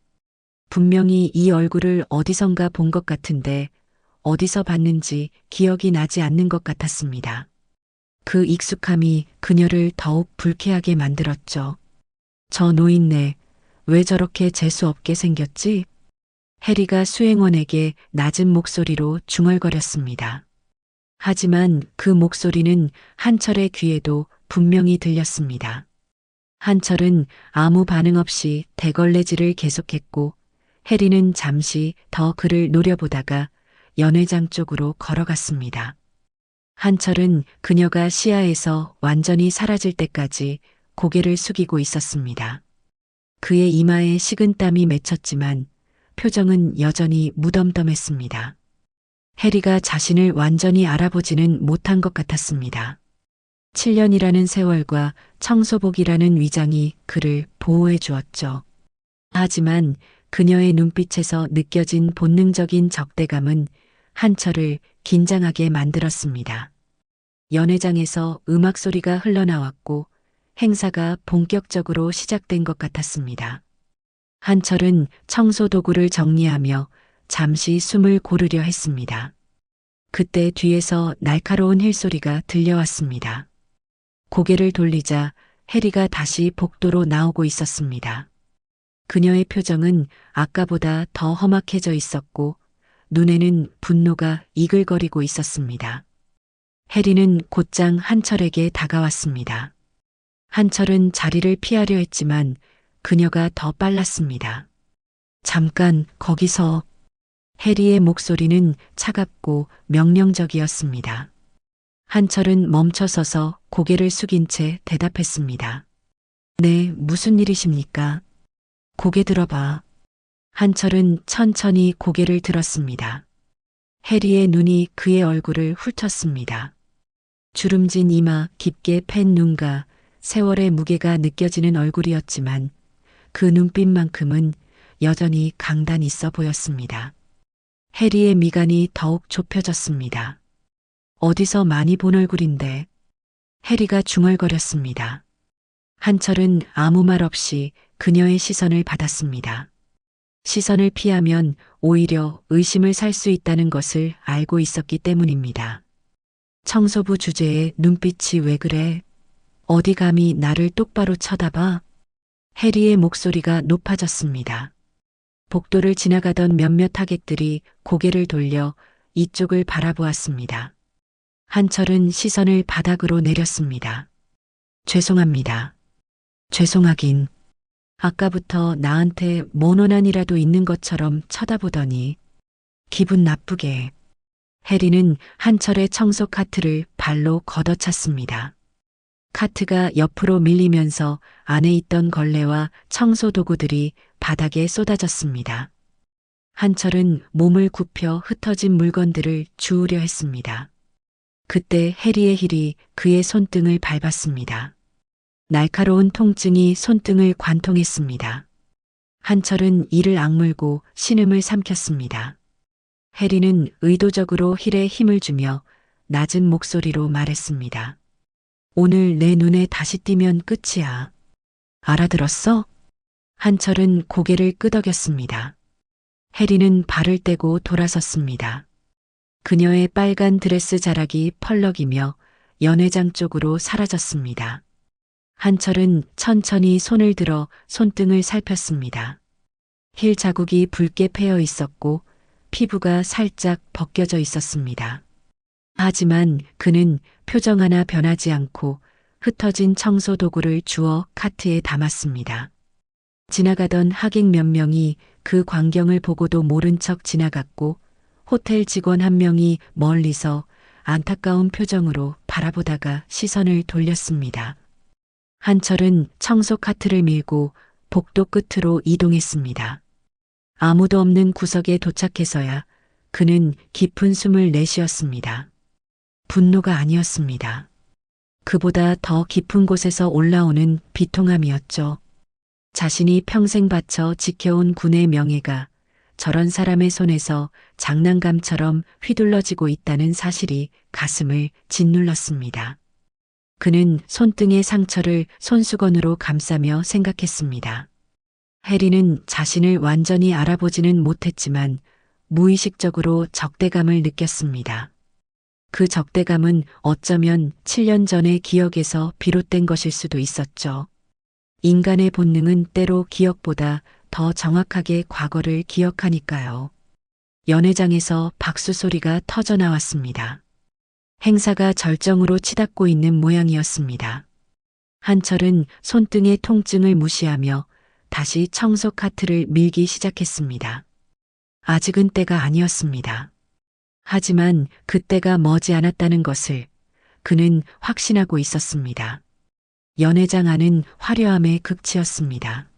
분명히 이 얼굴을 어디선가 본 것 같은데 어디서 봤는지 기억이 나지 않는 것 같았습니다. 그 익숙함이 그녀를 더욱 불쾌하게 만들었죠. 저 노인네, 왜 저렇게 재수없게 생겼지? 해리가 수행원에게 낮은 목소리로 중얼거렸습니다. 하지만 그 목소리는 한철의 귀에도 분명히 들렸습니다. 한철은 아무 반응 없이 대걸레질을 계속했고 해리는 잠시 더 그를 노려보다가 연회장 쪽으로 걸어갔습니다. 한철은 그녀가 시야에서 완전히 사라질 때까지 고개를 숙이고 있었습니다. 그의 이마에 식은땀이 맺혔지만 표정은 여전히 무덤덤했습니다. 해리가 자신을 완전히 알아보지는 못한 것 같았습니다. 7년이라는 세월과 청소복이라는 위장이 그를 보호해 주었죠. 하지만 그녀의 눈빛에서 느껴진 본능적인 적대감은 한철을 긴장하게 만들었습니다. 연회장에서 음악 소리가 흘러나왔고 행사가 본격적으로 시작된 것 같았습니다. 한철은 청소 도구를 정리하며 잠시 숨을 고르려 했습니다. 그때 뒤에서 날카로운 힐소리가 들려왔습니다. 고개를 돌리자 해리가 다시 복도로 나오고 있었습니다. 그녀의 표정은 아까보다 더 험악해져 있었고 눈에는 분노가 이글거리고 있었습니다. 해리는 곧장 한철에게 다가왔습니다. 한철은 자리를 피하려 했지만 그녀가 더 빨랐습니다. 잠깐 거기서. 해리의 목소리는 차갑고 명령적이었습니다. 한철은 멈춰서서 고개를 숙인 채 대답했습니다. 네, 무슨 일이십니까? 고개 들어봐. 한철은 천천히 고개를 들었습니다. 해리의 눈이 그의 얼굴을 훑었습니다. 주름진 이마, 깊게 팬 눈과 세월의 무게가 느껴지는 얼굴이었지만 그 눈빛만큼은 여전히 강단 있어 보였습니다. 해리의 미간이 더욱 좁혀졌습니다. 어디서 많이 본 얼굴인데. 해리가 중얼거렸습니다. 한철은 아무 말 없이 그녀의 시선을 받았습니다. 시선을 피하면 오히려 의심을 살 수 있다는 것을 알고 있었기 때문입니다. 청소부 주제에 눈빛이 왜 그래? 어디 감히 나를 똑바로 쳐다봐? 해리의 목소리가 높아졌습니다. 복도를 지나가던 몇몇 하객들이 고개를 돌려 이쪽을 바라보았습니다. 한철은 시선을 바닥으로 내렸습니다. 죄송합니다. 죄송하긴. 아까부터 나한테 뭔 원한이라도 있는 것처럼 쳐다보더니 기분 나쁘게. 해리는 한철의 청소 카트를 발로 걷어찼습니다. 카트가 옆으로 밀리면서 안에 있던 걸레와 청소 도구들이 바닥에 쏟아졌습니다. 한철은 몸을 굽혀 흩어진 물건들을 주우려 했습니다. 그때 해리의 힐이 그의 손등을 밟았습니다. 날카로운 통증이 손등을 관통했습니다. 한철은 이를 악물고 신음을 삼켰습니다. 해리는 의도적으로 힐에 힘을 주며 낮은 목소리로 말했습니다. 오늘 내 눈에 다시 띄면 끝이야. 알아들었어? 한철은 고개를 끄덕였습니다. 해리는 발을 떼고 돌아섰습니다. 그녀의 빨간 드레스 자락이 펄럭이며 연회장 쪽으로 사라졌습니다. 한철은 천천히 손을 들어 손등을 살폈습니다. 힐 자국이 붉게 패여 있었고 피부가 살짝 벗겨져 있었습니다. 하지만 그는 표정 하나 변하지 않고 흩어진 청소 도구를 주워 카트에 담았습니다. 지나가던 하객 몇 명이 그 광경을 보고도 모른 척 지나갔고 호텔 직원 한 명이 멀리서 안타까운 표정으로 바라보다가 시선을 돌렸습니다. 한철은 청소 카트를 밀고 복도 끝으로 이동했습니다. 아무도 없는 구석에 도착해서야 그는 깊은 숨을 내쉬었습니다. 분노가 아니었습니다. 그보다 더 깊은 곳에서 올라오는 비통함이었죠. 자신이 평생 바쳐 지켜온 군의 명예가 저런 사람의 손에서 장난감처럼 휘둘러지고 있다는 사실이 가슴을 짓눌렀습니다. 그는 손등의 상처를 손수건으로 감싸며 생각했습니다. 해리는 자신을 완전히 알아보지는 못했지만 무의식적으로 적대감을 느꼈습니다. 그 적대감은 어쩌면 7년 전의 기억에서 비롯된 것일 수도 있었죠. 인간의 본능은 때로 기억보다 더 정확하게 과거를 기억하니까요. 연회장에서 박수 소리가 터져 나왔습니다. 행사가 절정으로 치닫고 있는 모양이었습니다. 한철은 손등의 통증을 무시하며 다시 청소 카트를 밀기 시작했습니다. 아직은 때가 아니었습니다. 하지만 그때가 머지 않았다는 것을 그는 확신하고 있었습니다. 연회장 안은 화려함의 극치였습니다.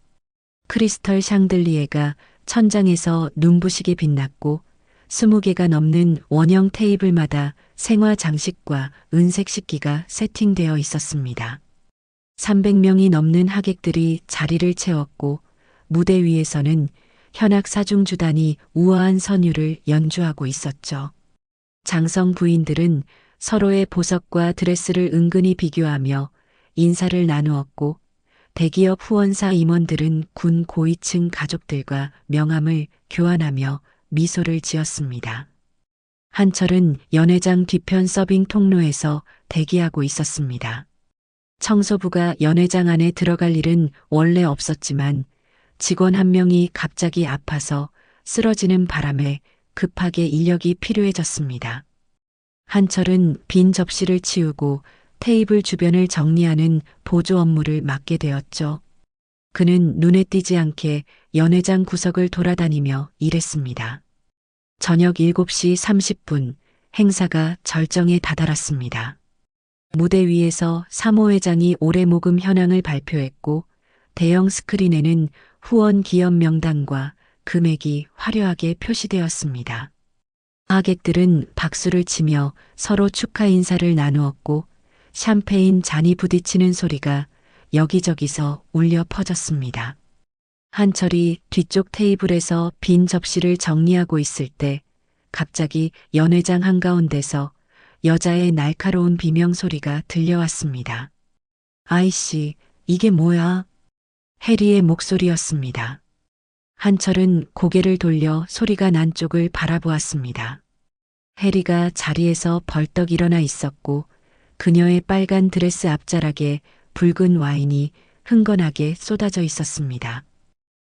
크리스털 샹들리에가 천장에서 눈부시게 빛났고 20개가 넘는 원형 테이블마다 생화 장식과 은색 식기가 세팅되어 있었습니다. 300명이 넘는 하객들이 자리를 채웠고 무대 위에서는 현악 사중주단이 우아한 선율을 연주하고 있었죠. 장성 부인들은 서로의 보석과 드레스를 은근히 비교하며 인사를 나누었고 대기업 후원사 임원들은 군 고위층 가족들과 명함을 교환하며 미소를 지었습니다. 한철은 연회장 뒤편 서빙 통로에서 대기하고 있었습니다. 청소부가 연회장 안에 들어갈 일은 원래 없었지만 직원 한 명이 갑자기 아파서 쓰러지는 바람에 급하게 인력이 필요해졌습니다. 한철은 빈 접시를 치우고 테이블 주변을 정리하는 보조 업무를 맡게 되었죠. 그는 눈에 띄지 않게 연회장 구석을 돌아다니며 일했습니다. 저녁 7시 30분 행사가 절정에 다다랐습니다. 무대 위에서 사모회장이 올해 모금 현황을 발표했고 대형 스크린에는 후원 기업 명단과 금액이 화려하게 표시되었습니다. 하객들은 박수를 치며 서로 축하 인사를 나누었고 샴페인 잔이 부딪히는 소리가 여기저기서 울려 퍼졌습니다. 한철이 뒤쪽 테이블에서 빈 접시를 정리하고 있을 때 갑자기 연회장 한가운데서 여자의 날카로운 비명 소리가 들려왔습니다. 아이씨, 이게 뭐야? 해리의 목소리였습니다. 한철은 고개를 돌려 소리가 난 쪽을 바라보았습니다. 해리가 자리에서 벌떡 일어나 있었고 그녀의 빨간 드레스 앞자락에 붉은 와인이 흥건하게 쏟아져 있었습니다.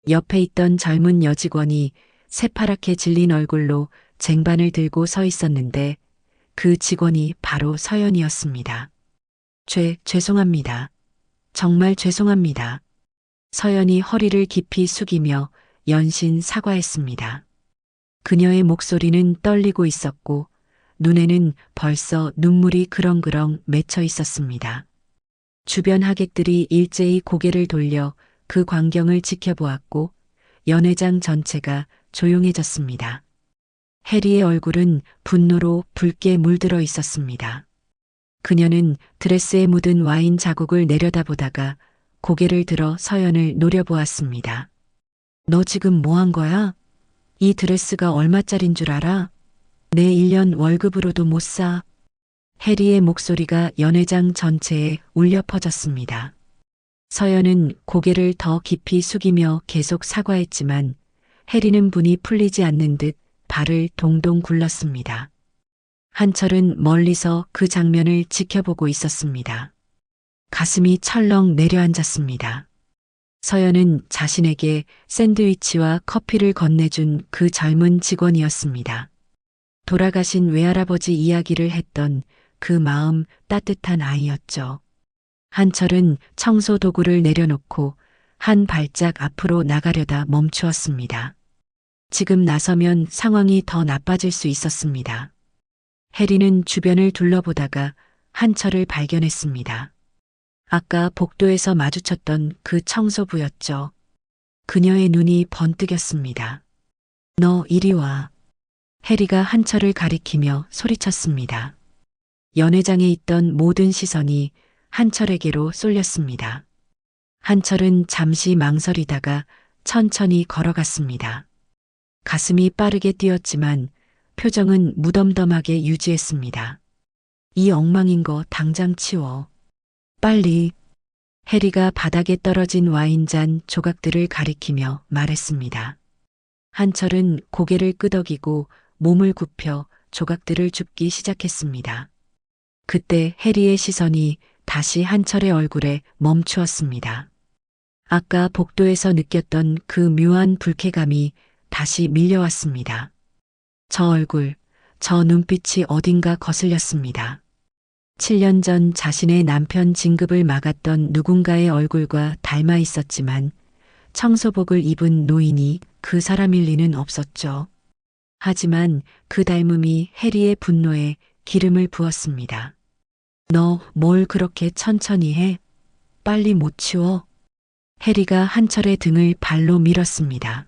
옆에 있던 젊은 여직원이 새파랗게 질린 얼굴로 쟁반을 들고 서 있었는데 그 직원이 바로 서연이었습니다. 죄송합니다. 정말 죄송합니다. 서연이 허리를 깊이 숙이며 연신 사과했습니다. 그녀의 목소리는 떨리고 있었고 눈에는 벌써 눈물이 그렁그렁 맺혀 있었습니다. 주변 하객들이 일제히 고개를 돌려 그 광경을 지켜보았고 연회장 전체가 조용해졌습니다. 해리의 얼굴은 분노로 붉게 물들어 있었습니다. 그녀는 드레스에 묻은 와인 자국을 내려다보다가 고개를 들어 서연을 노려보았습니다. 너 지금 뭐 한 거야? 이 드레스가 얼마짜린 줄 알아? 내 1년 월급으로도 못 사. 해리의 목소리가 연회장 전체에 울려 퍼졌습니다. 서연은 고개를 더 깊이 숙이며 계속 사과했지만 해리는 분이 풀리지 않는 듯 발을 동동 굴렀습니다. 한철은 멀리서 그 장면을 지켜보고 있었습니다. 가슴이 철렁 내려앉았습니다. 서연은 자신에게 샌드위치와 커피를 건네준 그 젊은 직원이었습니다. 돌아가신 외할아버지 이야기를 했던 그 마음 따뜻한 아이였죠. 한철은 청소 도구를 내려놓고 한 발짝 앞으로 나가려다 멈추었습니다. 지금 나서면 상황이 더 나빠질 수 있었습니다. 해리는 주변을 둘러보다가 한철을 발견했습니다. 아까 복도에서 마주쳤던 그 청소부였죠. 그녀의 눈이 번뜩였습니다. 너 이리 와. 해리가 한철을 가리키며 소리쳤습니다. 연회장에 있던 모든 시선이 한철에게로 쏠렸습니다. 한철은 잠시 망설이다가 천천히 걸어갔습니다. 가슴이 빠르게 뛰었지만 표정은 무덤덤하게 유지했습니다. 이 엉망인 거 당장 치워. 빨리. 해리가 바닥에 떨어진 와인잔 조각들을 가리키며 말했습니다. 한철은 고개를 끄덕이고 몸을 굽혀 조각들을 줍기 시작했습니다. 그때 해리의 시선이 다시 한철의 얼굴에 멈추었습니다. 아까 복도에서 느꼈던 그 묘한 불쾌감이 다시 밀려왔습니다. 저 얼굴, 저 눈빛이 어딘가 거슬렸습니다. 7년 전 자신의 남편 진급을 막았던 누군가의 얼굴과 닮아 있었지만 청소복을 입은 노인이 그 사람일 리는 없었죠. 하지만 그 닮음이 해리의 분노에 기름을 부었습니다. 너 뭘 그렇게 천천히 해? 빨리 못 치워? 해리가 한철의 등을 발로 밀었습니다.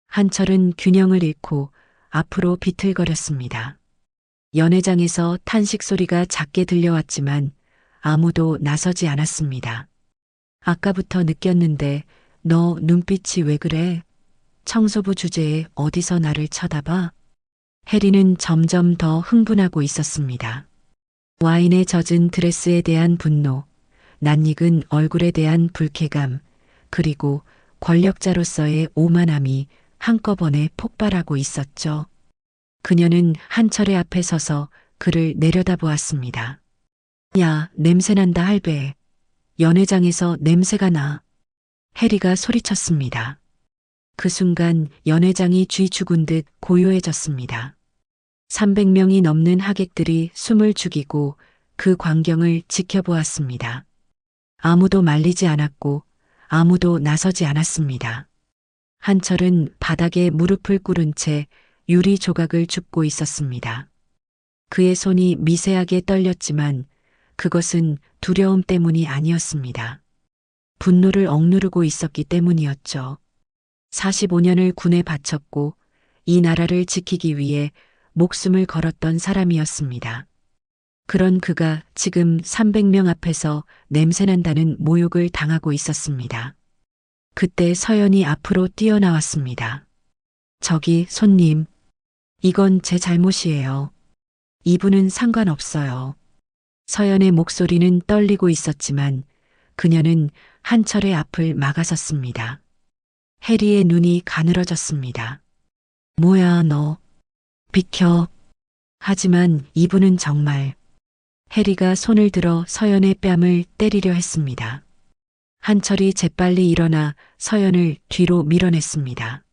한철은 균형을 잃고 앞으로 비틀거렸습니다. 연회장에서 탄식 소리가 작게 들려왔지만 아무도 나서지 않았습니다. 아까부터 느꼈는데 너 눈빛이 왜 그래? 청소부 주제에 어디서 나를 쳐다봐? 해리는 점점 더 흥분하고 있었습니다. 와인에 젖은 드레스에 대한 분노, 낯익은 얼굴에 대한 불쾌감, 그리고 권력자로서의 오만함이 한꺼번에 폭발하고 있었죠. 그녀는 한철의 앞에 서서 그를 내려다보았습니다. 야, 냄새난다 할배. 연회장에서 냄새가 나. 해리가 소리쳤습니다. 그 순간 연회장이 쥐 죽은 듯 고요해졌습니다. 300명이 넘는 하객들이 숨을 죽이고 그 광경을 지켜보았습니다. 아무도 말리지 않았고 아무도 나서지 않았습니다. 한철은 바닥에 무릎을 꿇은 채 유리 조각을 줍고 있었습니다. 그의 손이 미세하게 떨렸지만 그것은 두려움 때문이 아니었습니다. 분노를 억누르고 있었기 때문이었죠. 45년을 군에 바쳤고 이 나라를 지키기 위해 목숨을 걸었던 사람이었습니다. 그런 그가 지금 300명 앞에서 냄새난다는 모욕을 당하고 있었습니다. 그때 서연이 앞으로 뛰어나왔습니다. 저기 손님, 이건 제 잘못이에요. 이분은 상관없어요. 서연의 목소리는 떨리고 있었지만 그녀는 한철의 앞을 막아섰습니다. 해리의 눈이 가늘어졌습니다. 뭐야 너. 비켜. 하지만 이분은 정말. 해리가 손을 들어 서연의 뺨을 때리려 했습니다. 한철이 재빨리 일어나 서연을 뒤로 밀어냈습니다.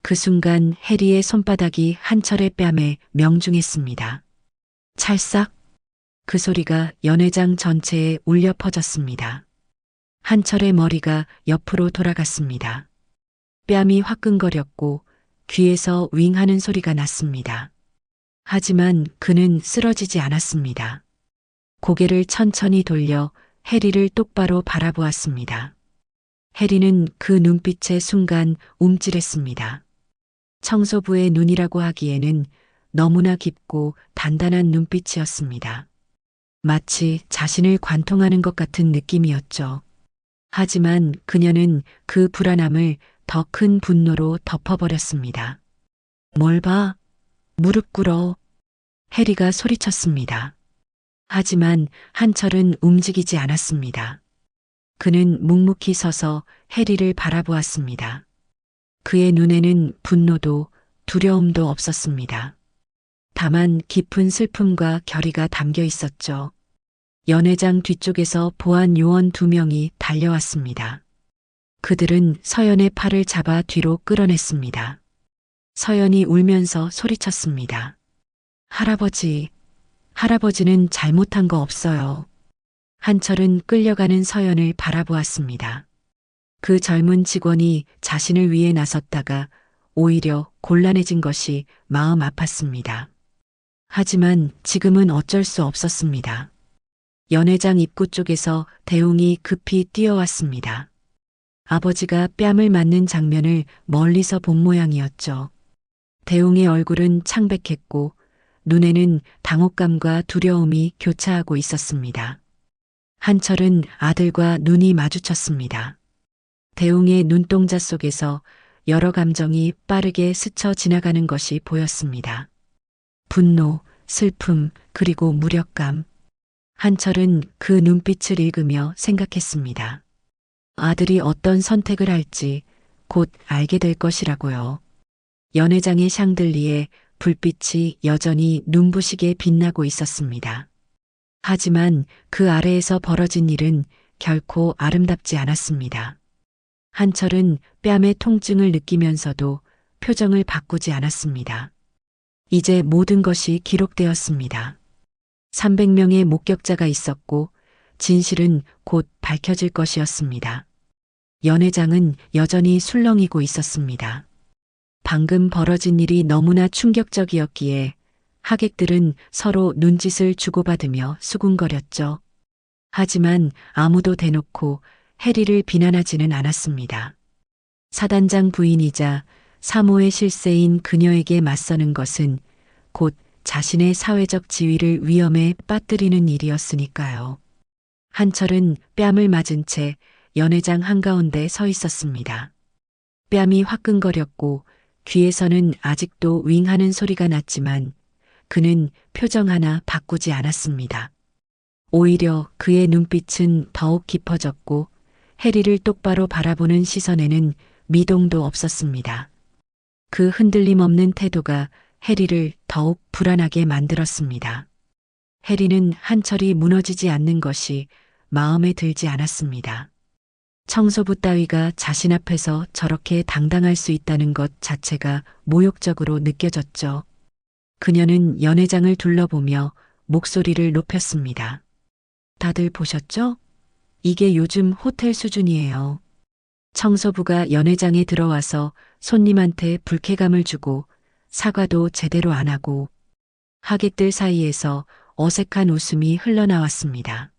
그 순간 해리의 손바닥이 한철의 뺨에 명중했습니다. 찰싹. 그 소리가 연회장 전체에 울려 퍼졌습니다. 한철의 머리가 옆으로 돌아갔습니다. 뺨이 화끈거렸고 귀에서 윙 하는 소리가 났습니다. 하지만 그는 쓰러지지 않았습니다. 고개를 천천히 돌려 해리를 똑바로 바라보았습니다. 해리는 그 눈빛에 순간 움찔했습니다. 청소부의 눈이라고 하기에는 너무나 깊고 단단한 눈빛이었습니다. 마치 자신을 관통하는 것 같은 느낌이었죠. 하지만 그녀는 그 불안함을 더 큰 분노로 덮어버렸습니다. 뭘 봐? 무릎 꿇어. 해리가 소리쳤습니다. 하지만 한철은 움직이지 않았습니다. 그는 묵묵히 서서 해리를 바라보았습니다. 그의 눈에는 분노도 두려움도 없었습니다. 다만 깊은 슬픔과 결의가 담겨 있었죠. 연회장 뒤쪽에서 보안 요원 2명이 달려왔습니다. 그들은 서연의 팔을 잡아 뒤로 끌어냈습니다. 서연이 울면서 소리쳤습니다. 할아버지, 할아버지는 잘못한 거 없어요. 한철은 끌려가는 서연을 바라보았습니다. 그 젊은 직원이 자신을 위해 나섰다가 오히려 곤란해진 것이 마음 아팠습니다. 하지만 지금은 어쩔 수 없었습니다. 연회장 입구 쪽에서 대웅이 급히 뛰어왔습니다. 아버지가 뺨을 맞는 장면을 멀리서 본 모양이었죠. 대웅의 얼굴은 창백했고 눈에는 당혹감과 두려움이 교차하고 있었습니다. 한철은 아들과 눈이 마주쳤습니다. 대웅의 눈동자 속에서 여러 감정이 빠르게 스쳐 지나가는 것이 보였습니다. 분노, 슬픔, 그리고 무력감. 한철은 그 눈빛을 읽으며 생각했습니다. 아들이 어떤 선택을 할지 곧 알게 될 것이라고요. 연회장의 샹들리에 불빛이 여전히 눈부시게 빛나고 있었습니다. 하지만 그 아래에서 벌어진 일은 결코 아름답지 않았습니다. 한철은 뺨의 통증을 느끼면서도 표정을 바꾸지 않았습니다. 이제 모든 것이 기록되었습니다. 300명의 목격자가 있었고 진실은 곧 밝혀질 것이었습니다. 연회장은 여전히 술렁이고 있었습니다. 방금 벌어진 일이 너무나 충격적이었기에 하객들은 서로 눈짓을 주고받으며 수군거렸죠. 하지만 아무도 대놓고 해리를 비난하지는 않았습니다. 사단장 부인이자 사모의 실세인 그녀에게 맞서는 것은 곧 자신의 사회적 지위를 위험에 빠뜨리는 일이었으니까요. 한철은 뺨을 맞은 채 연회장 한가운데 서 있었습니다. 뺨이 화끈거렸고 귀에서는 아직도 윙하는 소리가 났지만 그는 표정 하나 바꾸지 않았습니다. 오히려 그의 눈빛은 더욱 깊어졌고 해리를 똑바로 바라보는 시선에는 미동도 없었습니다. 그 흔들림 없는 태도가 해리를 더욱 불안하게 만들었습니다. 해리는 한철이 무너지지 않는 것이 마음에 들지 않았습니다. 청소부 따위가 자신 앞에서 저렇게 당당할 수 있다는 것 자체가 모욕적으로 느껴졌죠. 그녀는 연회장을 둘러보며 목소리를 높였습니다. 다들 보셨죠? 이게 요즘 호텔 수준이에요. 청소부가 연회장에 들어와서 손님한테 불쾌감을 주고 사과도 제대로 안 하고 하객들 사이에서 어색한 웃음이 흘러나왔습니다.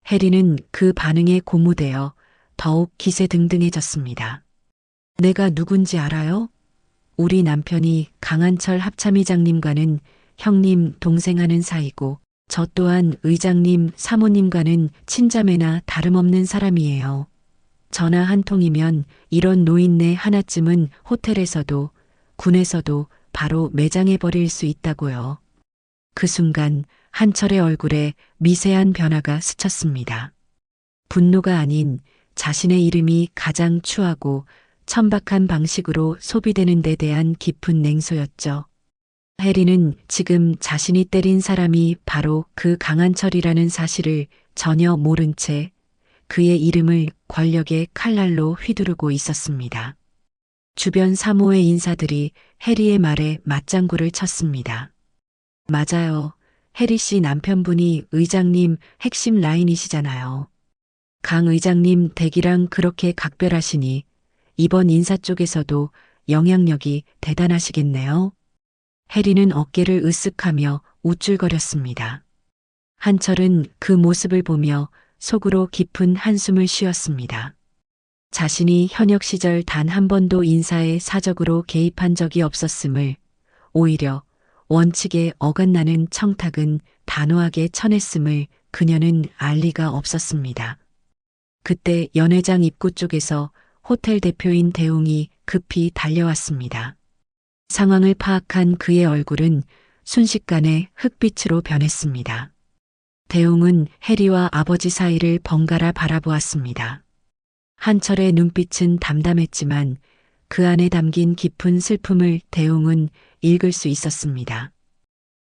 해리는 그 반응에 고무되어 더욱 기세등등해졌습니다. 내가 누군지 알아요? 우리 남편이 강한철 합참의장님과는 형님, 동생하는 사이고 저 또한 의장님, 사모님과는 친자매나 다름없는 사람이에요. 전화 한 통이면 이런 노인네 하나쯤은 호텔에서도 군에서도 바로 매장해버릴 수 있다고요. 그 순간 한철의 얼굴에 미세한 변화가 스쳤습니다. 분노가 아닌 자신의 이름이 가장 추하고 천박한 방식으로 소비되는 데 대한 깊은 냉소였죠. 해리는 지금 자신이 때린 사람이 바로 그 강한철이라는 사실을 전혀 모른 채 그의 이름을 권력의 칼날로 휘두르고 있었습니다. 주변 사모의 인사들이 해리의 말에 맞장구를 쳤습니다. 맞아요. 해리 씨 남편분이 의장님 핵심 라인이시잖아요. 강 의장님 댁이랑 그렇게 각별하시니 이번 인사 쪽에서도 영향력이 대단하시겠네요. 해리는 어깨를 으쓱하며 우쭐거렸습니다. 한철은 그 모습을 보며 속으로 깊은 한숨을 쉬었습니다. 자신이 현역 시절 단 한 번도 인사에 사적으로 개입한 적이 없었음을 오히려 원칙에 어긋나는 청탁은 단호하게 쳐냈음을 그녀는 알 리가 없었습니다. 그때 연회장 입구 쪽에서 호텔 대표인 대웅이 급히 달려왔습니다. 상황을 파악한 그의 얼굴은 순식간에 흑빛으로 변했습니다. 대웅은 해리와 아버지 사이를 번갈아 바라보았습니다. 한철의 눈빛은 담담했지만 그 안에 담긴 깊은 슬픔을 대웅은 읽을 수 있었습니다.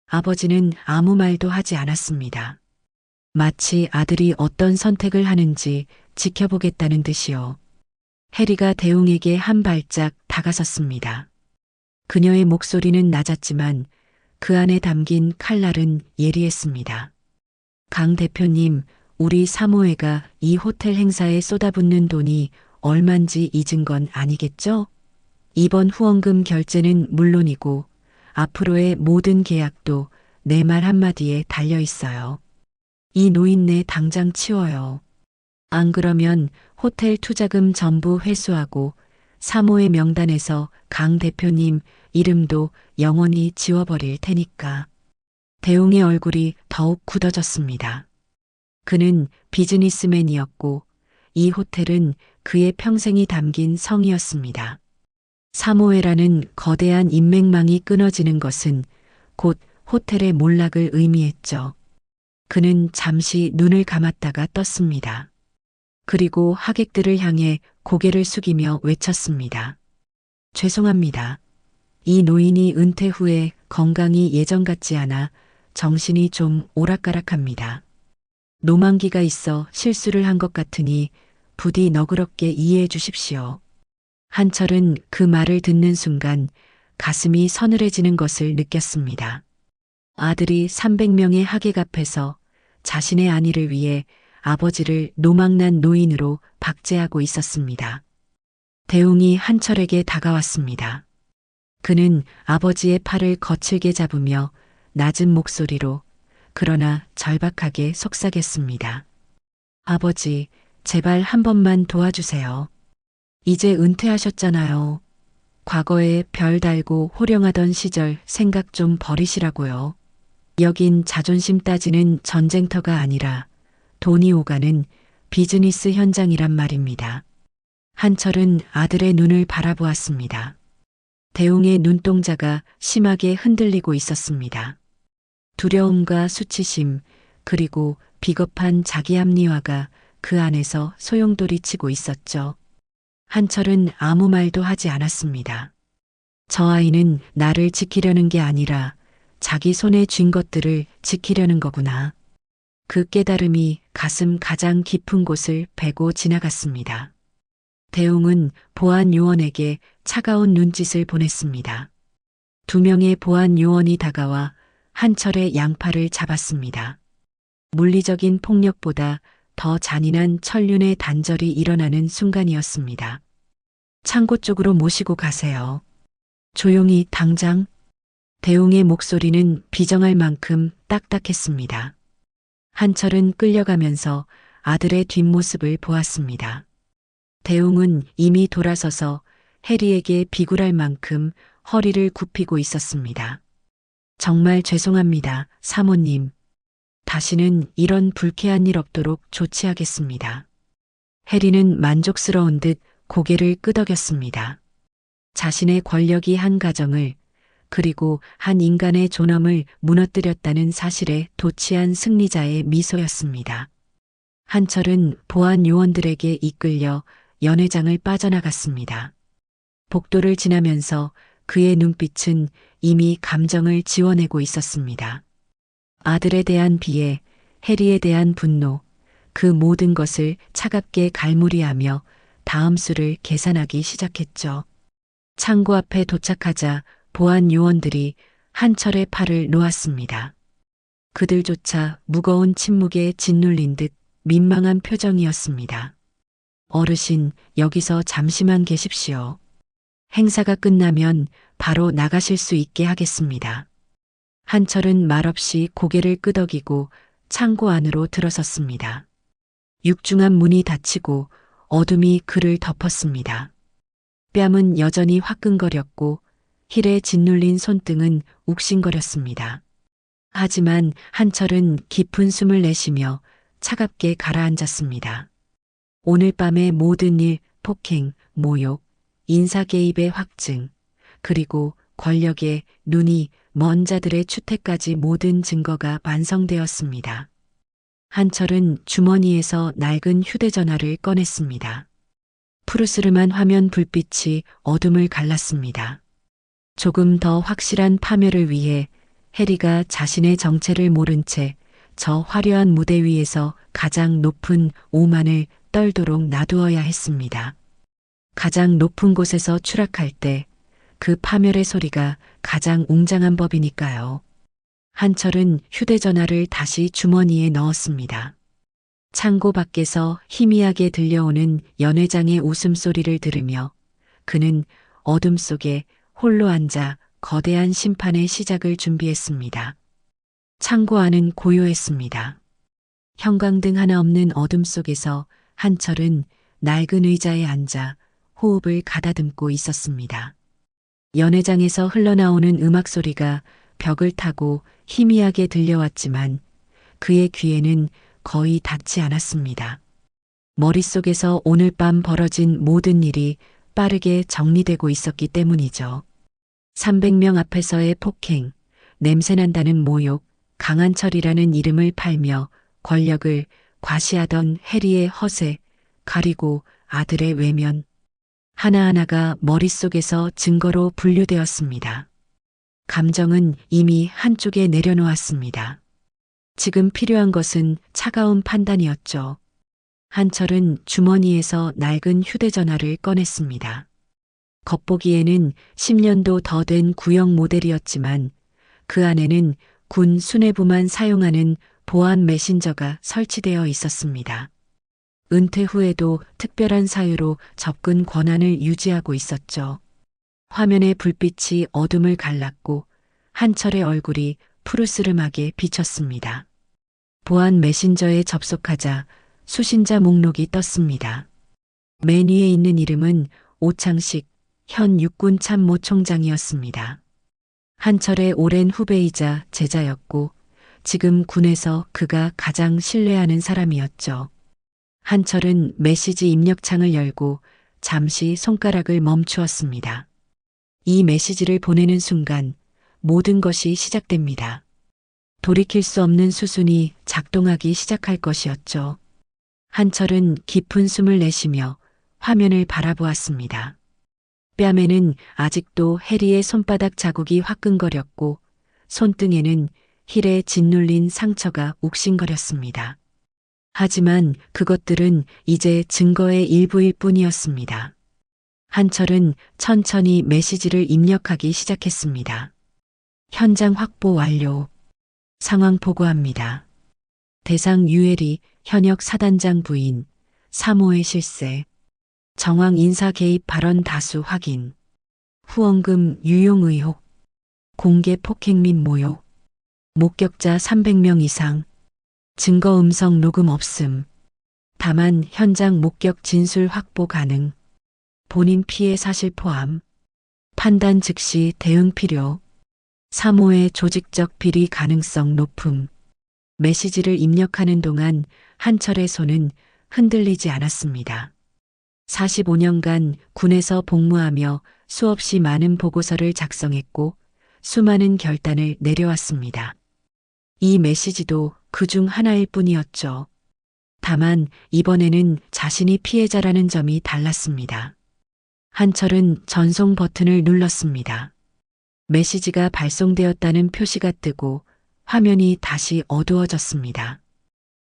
아버지는 아무 말도 하지 않았습니다. 마치 아들이 어떤 선택을 하는지 지켜보겠다는 듯이요. 해리가 대웅에게 한 발짝 다가섰습니다. 그녀의 목소리는 낮았지만 그 안에 담긴 칼날은 예리했습니다. 강 대표님, 우리 사모회가 이 호텔 행사에 쏟아붓는 돈이 얼만지 잊은 건 아니겠죠? 이번 후원금 결제는 물론이고 앞으로의 모든 계약도 내 말 한마디에 달려 있어요. 이 노인네 당장 치워요. 안 그러면 호텔 투자금 전부 회수하고 사모의 명단에서 강 대표님 이름도 영원히 지워버릴 테니까. 대웅의 얼굴이 더욱 굳어졌습니다. 그는 비즈니스맨이었고 이 호텔은 그의 평생이 담긴 성이었습니다. 사모회라는 거대한 인맥망이 끊어지는 것은 곧 호텔의 몰락을 의미했죠. 그는 잠시 눈을 감았다가 떴습니다. 그리고 하객들을 향해 고개를 숙이며 외쳤습니다. 죄송합니다. 이 노인이 은퇴 후에 건강이 예전 같지 않아 정신이 좀 오락가락합니다. 노만기가 있어 실수를 한 것 같으니 부디 너그럽게 이해해 주십시오. 한철은 그 말을 듣는 순간 가슴이 서늘해지는 것을 느꼈습니다. 아들이 300명의 하객 앞에서 자신의 안위를 위해 아버지를 노망난 노인으로 박제하고 있었습니다. 대웅이 한철에게 다가왔습니다. 그는 아버지의 팔을 거칠게 잡으며 낮은 목소리로 그러나 절박하게 속삭였습니다. 아버지, 제발 한 번만 도와주세요. 이제 은퇴하셨잖아요. 과거에 별 달고 호령하던 시절 생각 좀 버리시라고요. 여긴 자존심 따지는 전쟁터가 아니라 돈이 오가는 비즈니스 현장이란 말입니다. 한철은 아들의 눈을 바라보았습니다. 대웅의 눈동자가 심하게 흔들리고 있었습니다. 두려움과 수치심, 그리고 비겁한 자기 합리화가 그 안에서 소용돌이치고 있었죠. 한철은 아무 말도 하지 않았습니다. 저 아이는 나를 지키려는 게 아니라 자기 손에 쥔 것들을 지키려는 거구나. 그 깨달음이 가슴 가장 깊은 곳을 베고 지나갔습니다. 대웅은 보안 요원에게 차가운 눈짓을 보냈습니다. 2명의 보안 요원이 다가와 한철의 양팔을 잡았습니다. 물리적인 폭력보다 더 잔인한 천륜의 단절이 일어나는 순간이었습니다. 창고 쪽으로 모시고 가세요. 조용히 당장. 대웅의 목소리는 비정할 만큼 딱딱했습니다. 한철은 끌려가면서 아들의 뒷모습을 보았습니다. 대웅은 이미 돌아서서 해리에게 비굴할 만큼 허리를 굽히고 있었습니다. 정말 죄송합니다, 사모님. 다시는 이런 불쾌한 일 없도록 조치하겠습니다. 해리는 만족스러운 듯 고개를 끄덕였습니다. 자신의 권력이 한 가정을, 그리고 한 인간의 존엄을 무너뜨렸다는 사실에 도취한 승리자의 미소였습니다. 한철은 보안 요원들에게 이끌려 연회장을 빠져나갔습니다. 복도를 지나면서 그의 눈빛은 이미 감정을 지워내고 있었습니다. 아들에 대한 비애, 해리에 대한 분노, 그 모든 것을 차갑게 갈무리하며 다음 수를 계산하기 시작했죠. 창고 앞에 도착하자 보안 요원들이 한철의 팔을 놓았습니다. 그들조차 무거운 침묵에 짓눌린 듯 민망한 표정이었습니다. 어르신, 여기서 잠시만 계십시오. 행사가 끝나면 바로 나가실 수 있게 하겠습니다. 한철은 말없이 고개를 끄덕이고 창고 안으로 들어섰습니다. 육중한 문이 닫히고 어둠이 그를 덮었습니다. 뺨은 여전히 화끈거렸고 힐에 짓눌린 손등은 욱신거렸습니다. 하지만 한철은 깊은 숨을 내쉬며 차갑게 가라앉았습니다. 오늘 밤의 모든 일, 폭행, 모욕, 인사 개입의 확증, 그리고 권력의 눈이 먼 자들의 추태까지 모든 증거가 완성되었습니다. 한철은 주머니에서 낡은 휴대전화를 꺼냈습니다. 푸르스름한 화면 불빛이 어둠을 갈랐습니다. 조금 더 확실한 파멸을 위해 해리가 자신의 정체를 모른 채 저 화려한 무대 위에서 가장 높은 오만을 떨도록 놔두어야 했습니다. 가장 높은 곳에서 추락할 때 그 파멸의 소리가 가장 웅장한 법이니까요. 한철은 휴대전화를 다시 주머니에 넣었습니다. 창고 밖에서 희미하게 들려오는 연회장의 웃음소리를 들으며 그는 어둠 속에 홀로 앉아 거대한 심판의 시작을 준비했습니다. 창고 안은 고요했습니다. 형광등 하나 없는 어둠 속에서 한철은 낡은 의자에 앉아 호흡을 가다듬고 있었습니다. 연회장에서 흘러나오는 음악 소리가 벽을 타고 희미하게 들려왔지만 그의 귀에는 거의 닿지 않았습니다. 머릿속에서 오늘 밤 벌어진 모든 일이 빠르게 정리되고 있었기 때문이죠. 300명 앞에서의 폭행, 냄새난다는 모욕, 강한철이라는 이름을 팔며 권력을 과시하던 해리의 허세, 가리고 아들의 외면. 하나하나가 머릿속에서 증거로 분류되었습니다. 감정은 이미 한쪽에 내려놓았습니다. 지금 필요한 것은 차가운 판단이었죠. 한철은 주머니에서 낡은 휴대전화를 꺼냈습니다. 겉보기에는 10년도 더 된 구형 모델이었지만 그 안에는 군 수뇌부만 사용하는 보안 메신저가 설치되어 있었습니다. 은퇴 후에도 특별한 사유로 접근 권한을 유지하고 있었죠. 화면의 불빛이 어둠을 갈랐고 한철의 얼굴이 푸르스름하게 비쳤습니다. 보안 메신저에 접속하자 수신자 목록이 떴습니다. 맨 위에 있는 이름은 오창식, 현 육군 참모총장이었습니다. 한철의 오랜 후배이자 제자였고 지금 군에서 그가 가장 신뢰하는 사람이었죠. 한철은 메시지 입력창을 열고 잠시 손가락을 멈추었습니다. 이 메시지를 보내는 순간 모든 것이 시작됩니다. 돌이킬 수 없는 수순이 작동하기 시작할 것이었죠. 한철은 깊은 숨을 내쉬며 화면을 바라보았습니다. 뺨에는 아직도 해리의 손바닥 자국이 화끈거렸고 손등에는 힐에 짓눌린 상처가 욱신거렸습니다. 하지만 그것들은 이제 증거의 일부일 뿐이었습니다. 한철은 천천히 메시지를 입력하기 시작했습니다. 현장 확보 완료. 상황 보고합니다. 대상 유혜리 현역 사단장 부인, 3호의 실세. 정황 인사 개입 발언 다수 확인. 후원금 유용 의혹. 공개 폭행 및 모욕. 목격자 300명 이상. 증거 음성 녹음 없음. 다만 현장 목격 진술 확보 가능. 본인 피해 사실 포함. 판단 즉시 대응 필요. 3호의 조직적 비리 가능성 높음. 메시지를 입력하는 동안 한철의 손은 흔들리지 않았습니다. 45년간 군에서 복무하며 수없이 많은 보고서를 작성했고 수많은 결단을 내려왔습니다. 이 메시지도 그중 하나일 뿐이었죠. 다만 이번에는 자신이 피해자라는 점이 달랐습니다. 한철은 전송 버튼을 눌렀습니다. 메시지가 발송되었다는 표시가 뜨고 화면이 다시 어두워졌습니다.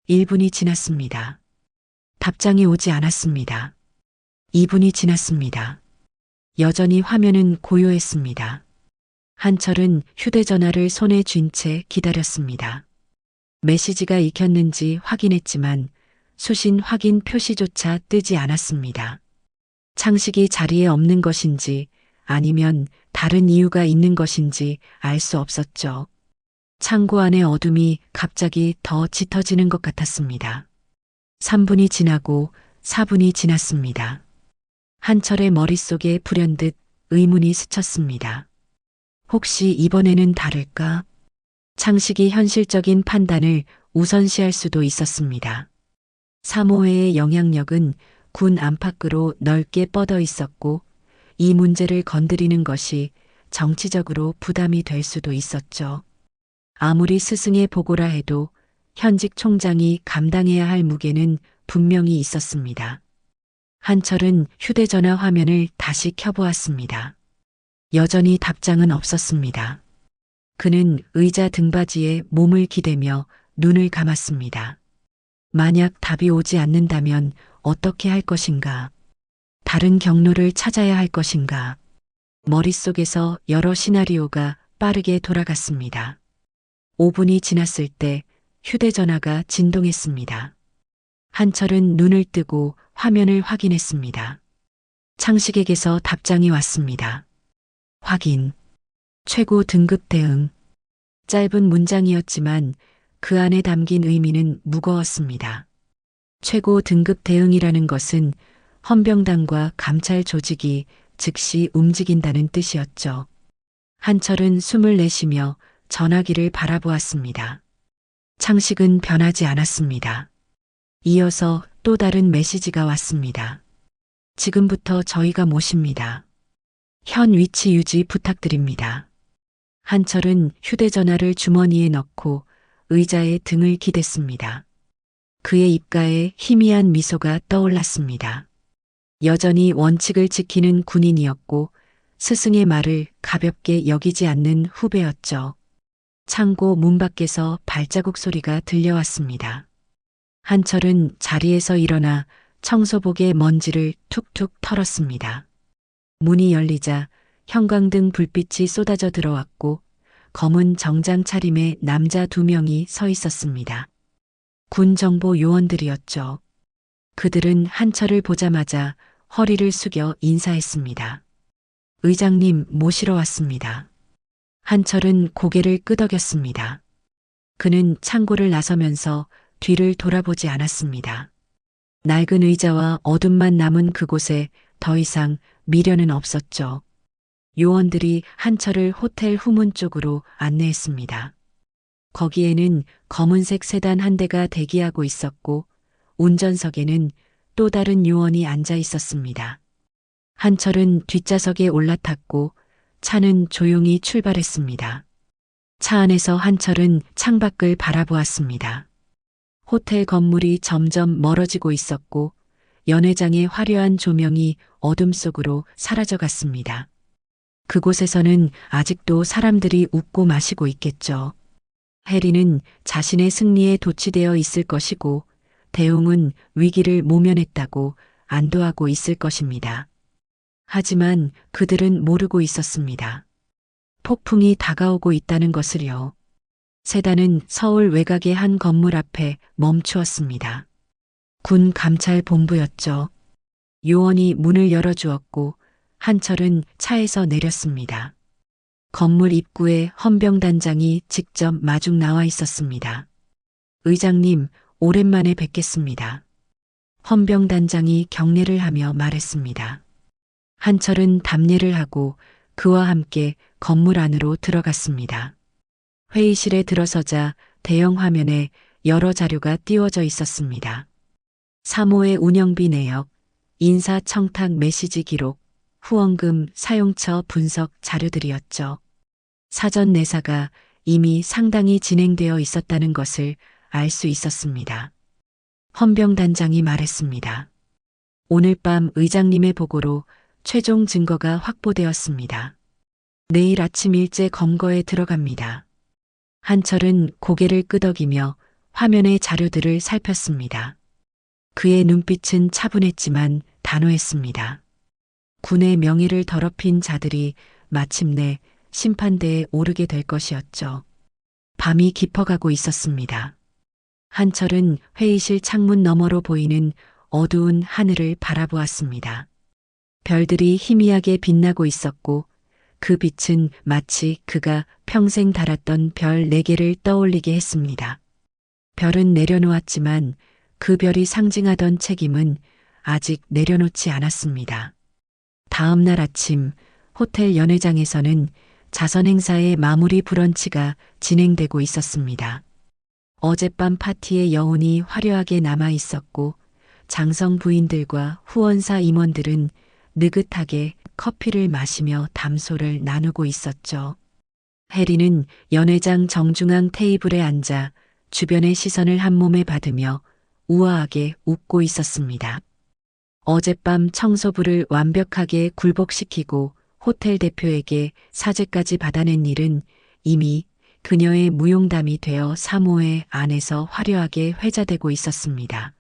1분이 지났습니다. 답장이 오지 않았습니다. 2분이 지났습니다. 여전히 화면은 고요했습니다. 한철은 휴대전화를 손에 쥔 채 기다렸습니다. 메시지가 읽혔는지 확인했지만 수신 확인 표시조차 뜨지 않았습니다. 창식이 자리에 없는 것인지 아니면 다른 이유가 있는 것인지 알 수 없었죠. 창고 안의 어둠이 갑자기 더 짙어지는 것 같았습니다. 3분이 지나고 4분이 지났습니다. 한철의 머릿속에 불현듯 의문이 스쳤습니다. 혹시 이번에는 다를까? 창식이 현실적인 판단을 우선시할 수도 있었습니다. 3호회의 영향력은 군 안팎으로 넓게 뻗어 있었고 이 문제를 건드리는 것이 정치적으로 부담이 될 수도 있었죠. 아무리 스승의 보고라 해도 현직 총장이 감당해야 할 무게는 분명히 있었습니다. 한철은 휴대전화 화면을 다시 켜보았습니다. 여전히 답장은 없었습니다. 그는 의자 등받이에 몸을 기대며 눈을 감았습니다. 만약 답이 오지 않는다면 어떻게 할 것인가? 다른 경로를 찾아야 할 것인가? 머릿속에서 여러 시나리오가 빠르게 돌아갔습니다. 5분이 지났을 때 휴대전화가 진동했습니다. 한철은 눈을 뜨고 화면을 확인했습니다. 창식에게서 답장이 왔습니다. 확인. 최고 등급 대응. 짧은 문장이었지만 그 안에 담긴 의미는 무거웠습니다. 최고 등급 대응이라는 것은 헌병단과 감찰 조직이 즉시 움직인다는 뜻이었죠. 한철은 숨을 내쉬며 전화기를 바라보았습니다. 창식은 변하지 않았습니다. 이어서 또 다른 메시지가 왔습니다. 지금부터 저희가 모십니다. 현 위치 유지 부탁드립니다. 한철은 휴대전화를 주머니에 넣고 의자에 등을 기댔습니다. 그의 입가에 희미한 미소가 떠올랐습니다. 여전히 원칙을 지키는 군인이었고 스승의 말을 가볍게 여기지 않는 후배였죠. 창고 문 밖에서 발자국 소리가 들려왔습니다. 한철은 자리에서 일어나 청소복의 먼지를 툭툭 털었습니다. 문이 열리자 형광등 불빛이 쏟아져 들어왔고 검은 정장 차림의 남자 2명이 서 있었습니다. 군 정보 요원들이었죠. 그들은 한철을 보자마자 허리를 숙여 인사했습니다. 의장님 모시러 왔습니다. 한철은 고개를 끄덕였습니다. 그는 창고를 나서면서 뒤를 돌아보지 않았습니다. 낡은 의자와 어둠만 남은 그곳에 더 이상 미련은 없었죠. 요원들이 한철을 호텔 후문 쪽으로 안내했습니다. 거기에는 검은색 세단 한 대가 대기하고 있었고 운전석에는 또 다른 요원이 앉아 있었습니다. 한철은 뒷좌석에 올라탔고 차는 조용히 출발했습니다. 차 안에서 한철은 창밖을 바라보았습니다. 호텔 건물이 점점 멀어지고 있었고 연회장의 화려한 조명이 어둠 속으로 사라져갔습니다. 그곳에서는 아직도 사람들이 웃고 마시고 있겠죠. 해리는 자신의 승리에 도취되어 있을 것이고 대웅은 위기를 모면했다고 안도하고 있을 것입니다. 하지만 그들은 모르고 있었습니다. 폭풍이 다가오고 있다는 것을요. 세단은 서울 외곽의 한 건물 앞에 멈추었습니다. 군 감찰 본부였죠. 요원이 문을 열어주었고 한철은 차에서 내렸습니다. 건물 입구에 헌병단장이 직접 마중 나와 있었습니다. 의장님, 오랜만에 뵙겠습니다. 헌병단장이 경례를 하며 말했습니다. 한철은 답례를 하고 그와 함께 건물 안으로 들어갔습니다. 회의실에 들어서자 대형 화면에 여러 자료가 띄워져 있었습니다. 3호의 운영비 내역, 인사청탁 메시지 기록, 후원금 사용처 분석 자료들이었죠. 사전 내사가 이미 상당히 진행되어 있었다는 것을 알 수 있었습니다. 헌병단장이 말했습니다. 오늘 밤 의장님의 보고로 최종 증거가 확보되었습니다. 내일 아침 일제 검거에 들어갑니다. 한철은 고개를 끄덕이며 화면의 자료들을 살폈습니다. 그의 눈빛은 차분했지만 단호했습니다. 군의 명예를 더럽힌 자들이 마침내 심판대에 오르게 될 것이었죠. 밤이 깊어가고 있었습니다. 한철은 회의실 창문 너머로 보이는 어두운 하늘을 바라보았습니다. 별들이 희미하게 빛나고 있었고 그 빛은 마치 그가 평생 달았던 별 4개를 떠올리게 했습니다. 별은 내려놓았지만 그 별이 상징하던 책임은 아직 내려놓지 않았습니다. 다음 날 아침 호텔 연회장에서는 자선 행사의 마무리 브런치가 진행되고 있었습니다. 어젯밤 파티의 여운이 화려하게 남아 있었고 장성 부인들과 후원사 임원들은 느긋하게 커피를 마시며 담소를 나누고 있었죠. 해리는 연회장 정중앙 테이블에 앉아 주변의 시선을 한 몸에 받으며 우아하게 웃고 있었습니다. 어젯밤 청소부를 완벽하게 굴복시키고 호텔 대표에게 사죄까지 받아낸 일은 이미 그녀의 무용담이 되어 사모의 안에서 화려하게 회자되고 있었습니다.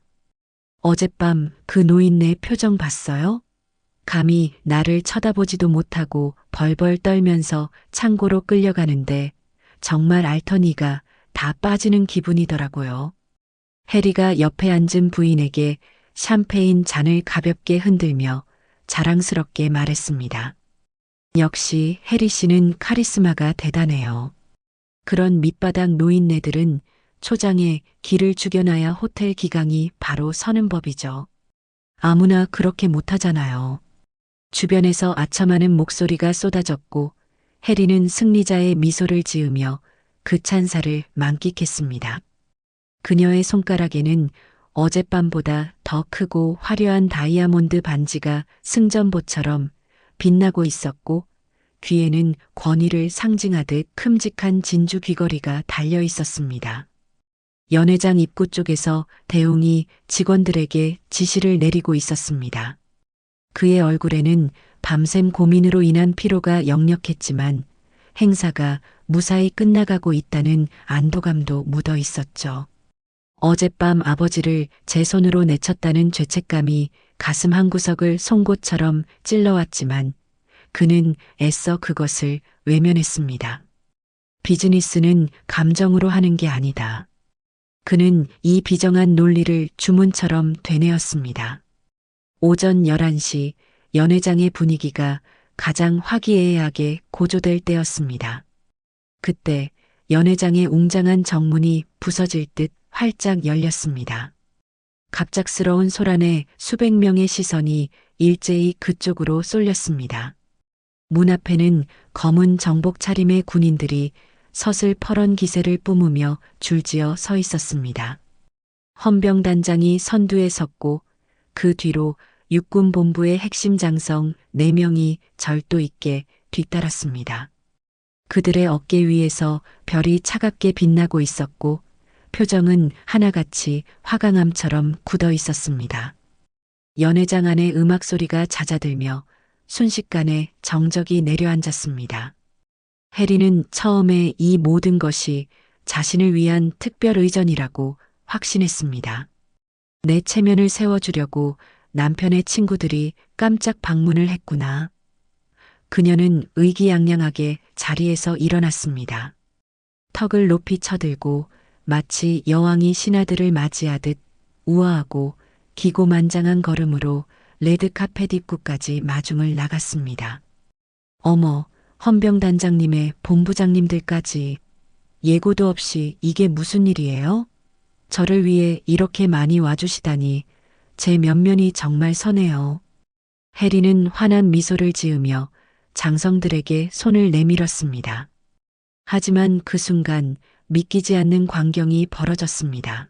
어젯밤 그 노인네 표정 봤어요? 감히 나를 쳐다보지도 못하고 벌벌 떨면서 창고로 끌려가는데 정말 알터니가 다 빠지는 기분이더라고요. 해리가 옆에 앉은 부인에게 샴페인 잔을 가볍게 흔들며 자랑스럽게 말했습니다. 역시 해리 씨는 카리스마가 대단해요. 그런 밑바닥 노인네들은 초장에 기를 죽여놔야 호텔 기강이 바로 서는 법이죠. 아무나 그렇게 못하잖아요. 주변에서 아첨하는 목소리가 쏟아졌고 해리는 승리자의 미소를 지으며 그 찬사를 만끽했습니다. 그녀의 손가락에는 어젯밤보다 더 크고 화려한 다이아몬드 반지가 승전보처럼 빛나고 있었고 귀에는 권위를 상징하듯 큼직한 진주 귀걸이가 달려 있었습니다. 연회장 입구 쪽에서 대웅이 직원들에게 지시를 내리고 있었습니다. 그의 얼굴에는 밤샘 고민으로 인한 피로가 역력했지만 행사가 무사히 끝나가고 있다는 안도감도 묻어 있었죠. 어젯밤 아버지를 제 손으로 내쳤다는 죄책감이 가슴 한구석을 송곳처럼 찔러왔지만 그는 애써 그것을 외면했습니다. 비즈니스는 감정으로 하는 게 아니다. 그는 이 비정한 논리를 주문처럼 되뇌었습니다. 오전 11시 연회장의 분위기가 가장 화기애애하게 고조될 때였습니다. 그때 연회장의 웅장한 정문이 부서질 듯 활짝 열렸습니다. 갑작스러운 소란에 수백 명의 시선이 일제히 그쪽으로 쏠렸습니다. 문 앞에는 검은 정복 차림의 군인들이 서슬퍼런 기세를 뿜으며 줄지어 서 있었습니다. 헌병단장이 선두에 섰고 그 뒤로 육군본부의 핵심 장성 4명이 절도 있게 뒤따랐습니다. 그들의 어깨 위에서 별이 차갑게 빛나고 있었고 표정은 하나같이 화강암처럼 굳어 있었습니다. 연회장 안에 음악 소리가 잦아들며 순식간에 정적이 내려앉았습니다. 해리는 처음에 이 모든 것이 자신을 위한 특별 의전이라고 확신했습니다. 내 체면을 세워주려고 남편의 친구들이 깜짝 방문을 했구나. 그녀는 의기양양하게 자리에서 일어났습니다. 턱을 높이 쳐들고 마치 여왕이 신하들을 맞이하듯 우아하고 기고만장한 걸음으로 레드카펫 입구까지 마중을 나갔습니다. 어머, 헌병단장님의 본부장님들까지 예고도 없이 이게 무슨 일이에요? 저를 위해 이렇게 많이 와주시다니 제 면면이 정말 서네요. 해리는 환한 미소를 지으며 장성들에게 손을 내밀었습니다. 하지만 그 순간 믿기지 않는 광경이 벌어졌습니다.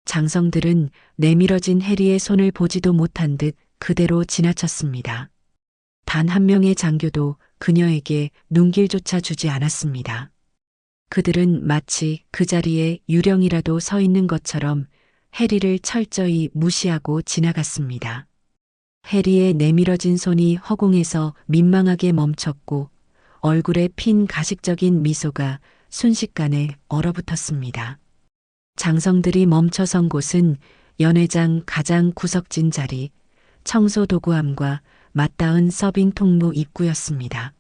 장성들은 내밀어진 해리의 손을 보지도 못한 듯 그대로 지나쳤습니다. 단 한 명의 장교도 그녀에게 눈길조차 주지 않았습니다. 그들은 마치 그 자리에 유령이라도 서 있는 것처럼 해리를 철저히 무시하고 지나갔습니다. 해리의 내밀어진 손이 허공에서 민망하게 멈췄고 얼굴에 핀 가식적인 미소가 순식간에 얼어붙었습니다. 장성들이 멈춰선 곳은 연회장 가장 구석진 자리, 청소도구함과 맞닿은 서빙 통로 입구였습니다.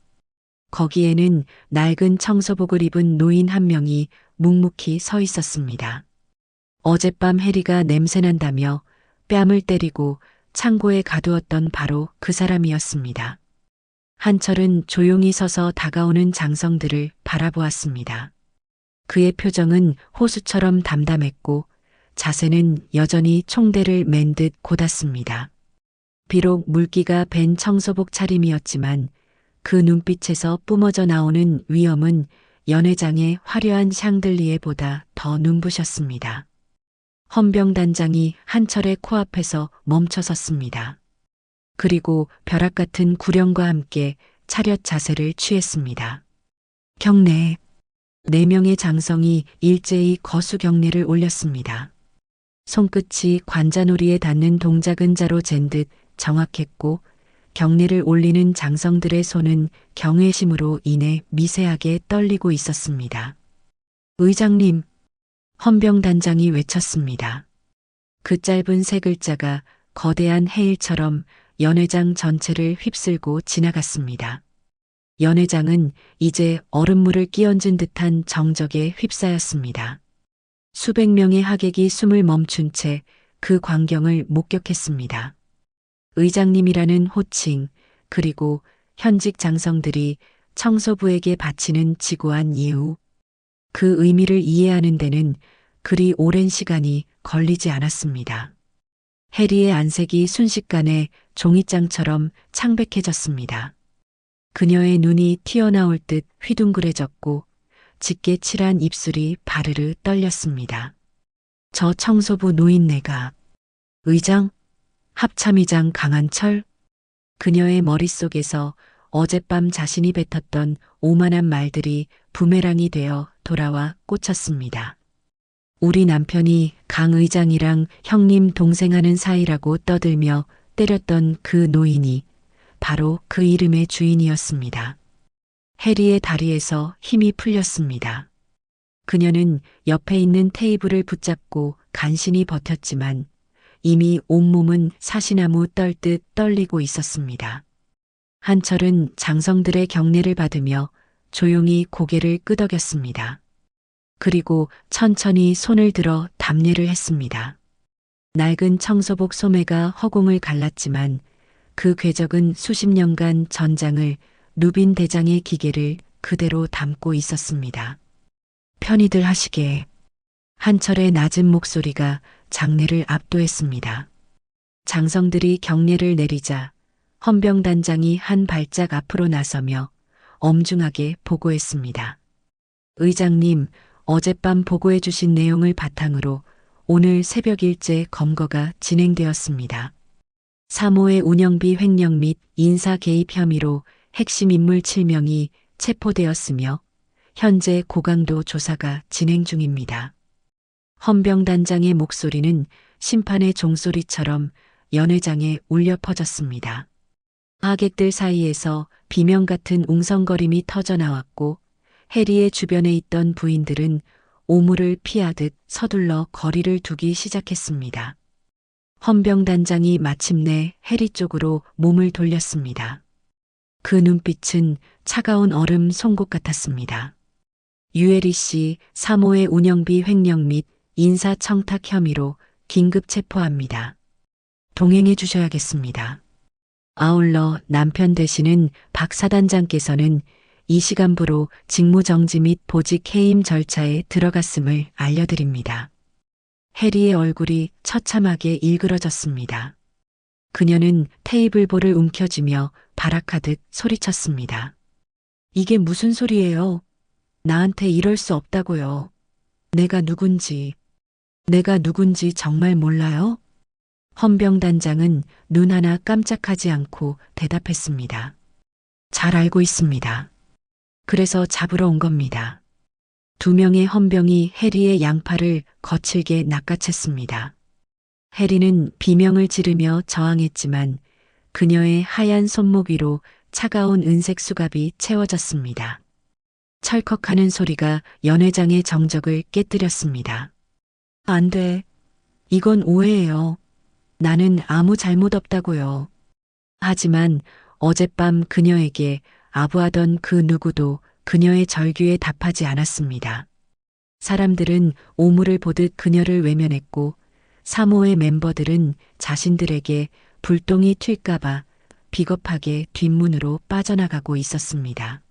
거기에는 낡은 청소복을 입은 노인 한 명이 묵묵히 서 있었습니다. 어젯밤 해리가 냄새난다며 뺨을 때리고 창고에 가두었던 바로 그 사람이었습니다. 한철은 조용히 서서 다가오는 장성들을 바라보았습니다. 그의 표정은 호수처럼 담담했고 자세는 여전히 총대를 맨 듯 곧았습니다. 비록 물기가 밴 청소복 차림이었지만 그 눈빛에서 뿜어져 나오는 위엄은 연회장의 화려한 샹들리에보다 더 눈부셨습니다. 헌병단장이 한철의 코앞에서 멈춰 섰습니다. 그리고 벼락 같은 구령과 함께 차렷 자세를 취했습니다. 경례. 4명의 장성이 일제히 거수 경례를 올렸습니다. 손끝이 관자놀이에 닿는 동작은 자로 잰 듯 정확했고 경례를 올리는 장성들의 손은 경외심으로 인해 미세하게 떨리고 있었습니다. 의장님, 헌병단장이 외쳤습니다. 그 짧은 3글자가 거대한 해일처럼 연회장 전체를 휩쓸고 지나갔습니다. 연회장은 이제 얼음물을 끼얹은 듯한 정적에 휩싸였습니다. 수백 명의 하객이 숨을 멈춘 채 그 광경을 목격했습니다. 의장님이라는 호칭, 그리고 현직 장성들이 청소부에게 바치는 지고한 이유, 그 의미를 이해하는 데는 그리 오랜 시간이 걸리지 않았습니다. 해리의 안색이 순식간에 종이장처럼 창백해졌습니다. 그녀의 눈이 튀어나올 듯 휘둥그레졌고 짙게 칠한 입술이 바르르 떨렸습니다. 저 청소부 노인네가 의장? 합참의장 강한철? 그녀의 머릿속에서 어젯밤 자신이 뱉었던 오만한 말들이 부메랑이 되어 돌아와 꽂혔습니다. 우리 남편이 강 의장이랑 형님 동생하는 사이라고 떠들며 때렸던 그 노인이 바로 그 이름의 주인이었습니다. 해리의 다리에서 힘이 풀렸습니다. 그녀는 옆에 있는 테이블을 붙잡고 간신히 버텼지만 이미 온몸은 사시나무 떨듯 떨리고 있었습니다. 한철은 장성들의 경례를 받으며 조용히 고개를 끄덕였습니다. 그리고 천천히 손을 들어 답례를 했습니다. 낡은 청소복 소매가 허공을 갈랐지만 그 궤적은 수십 년간 전장을 루빈 대장의 기계를 그대로 담고 있었습니다. 편히들 하시게. 한철의 낮은 목소리가 장례를 압도했습니다. 장성들이 경례를 내리자 헌병단장이 한 발짝 앞으로 나서며 엄중하게 보고했습니다. 의장님, 어젯밤 보고해 주신 내용을 바탕으로 오늘 새벽 일제 검거가 진행되었습니다. 3호의 운영비 횡령 및 인사 개입 혐의로 핵심 인물 7명이 체포되었으며 현재 고강도 조사가 진행 중입니다. 헌병단장의 목소리는 심판의 종소리처럼 연회장에 울려 퍼졌습니다. 하객들 사이에서 비명 같은 웅성거림이 터져나왔고 해리의 주변에 있던 부인들은 오물을 피하듯 서둘러 거리를 두기 시작했습니다. 헌병단장이 마침내 해리 쪽으로 몸을 돌렸습니다. 그 눈빛은 차가운 얼음 송곳 같았습니다. 유해리 씨 3호의 운영비 횡령 및 인사청탁 혐의로 긴급 체포합니다. 동행해 주셔야겠습니다. 아울러 남편 되시는 박 사단장께서는 이 시간부로 직무정지 및 보직 해임 절차에 들어갔음을 알려드립니다. 해리의 얼굴이 처참하게 일그러졌습니다. 그녀는 테이블볼을 움켜쥐며 발악하듯 소리쳤습니다. 이게 무슨 소리예요? 나한테 이럴 수 없다고요. 내가 누군지 정말 몰라요? 헌병단장은 눈 하나 깜짝하지 않고 대답했습니다. 잘 알고 있습니다. 그래서 잡으러 온 겁니다. 2명의 헌병이 해리의 양팔을 거칠게 낚아챘습니다. 해리는 비명을 지르며 저항했지만 그녀의 하얀 손목 위로 차가운 은색 수갑이 채워졌습니다. 철컥하는 소리가 연회장의 정적을 깨뜨렸습니다. 안 돼. 이건 오해예요. 나는 아무 잘못 없다고요. 하지만 어젯밤 그녀에게 아부하던 그 누구도 그녀의 절규에 답하지 않았습니다. 사람들은 오물을 보듯 그녀를 외면했고 3호의 멤버들은 자신들에게 불똥이 튈까봐 비겁하게 뒷문으로 빠져나가고 있었습니다.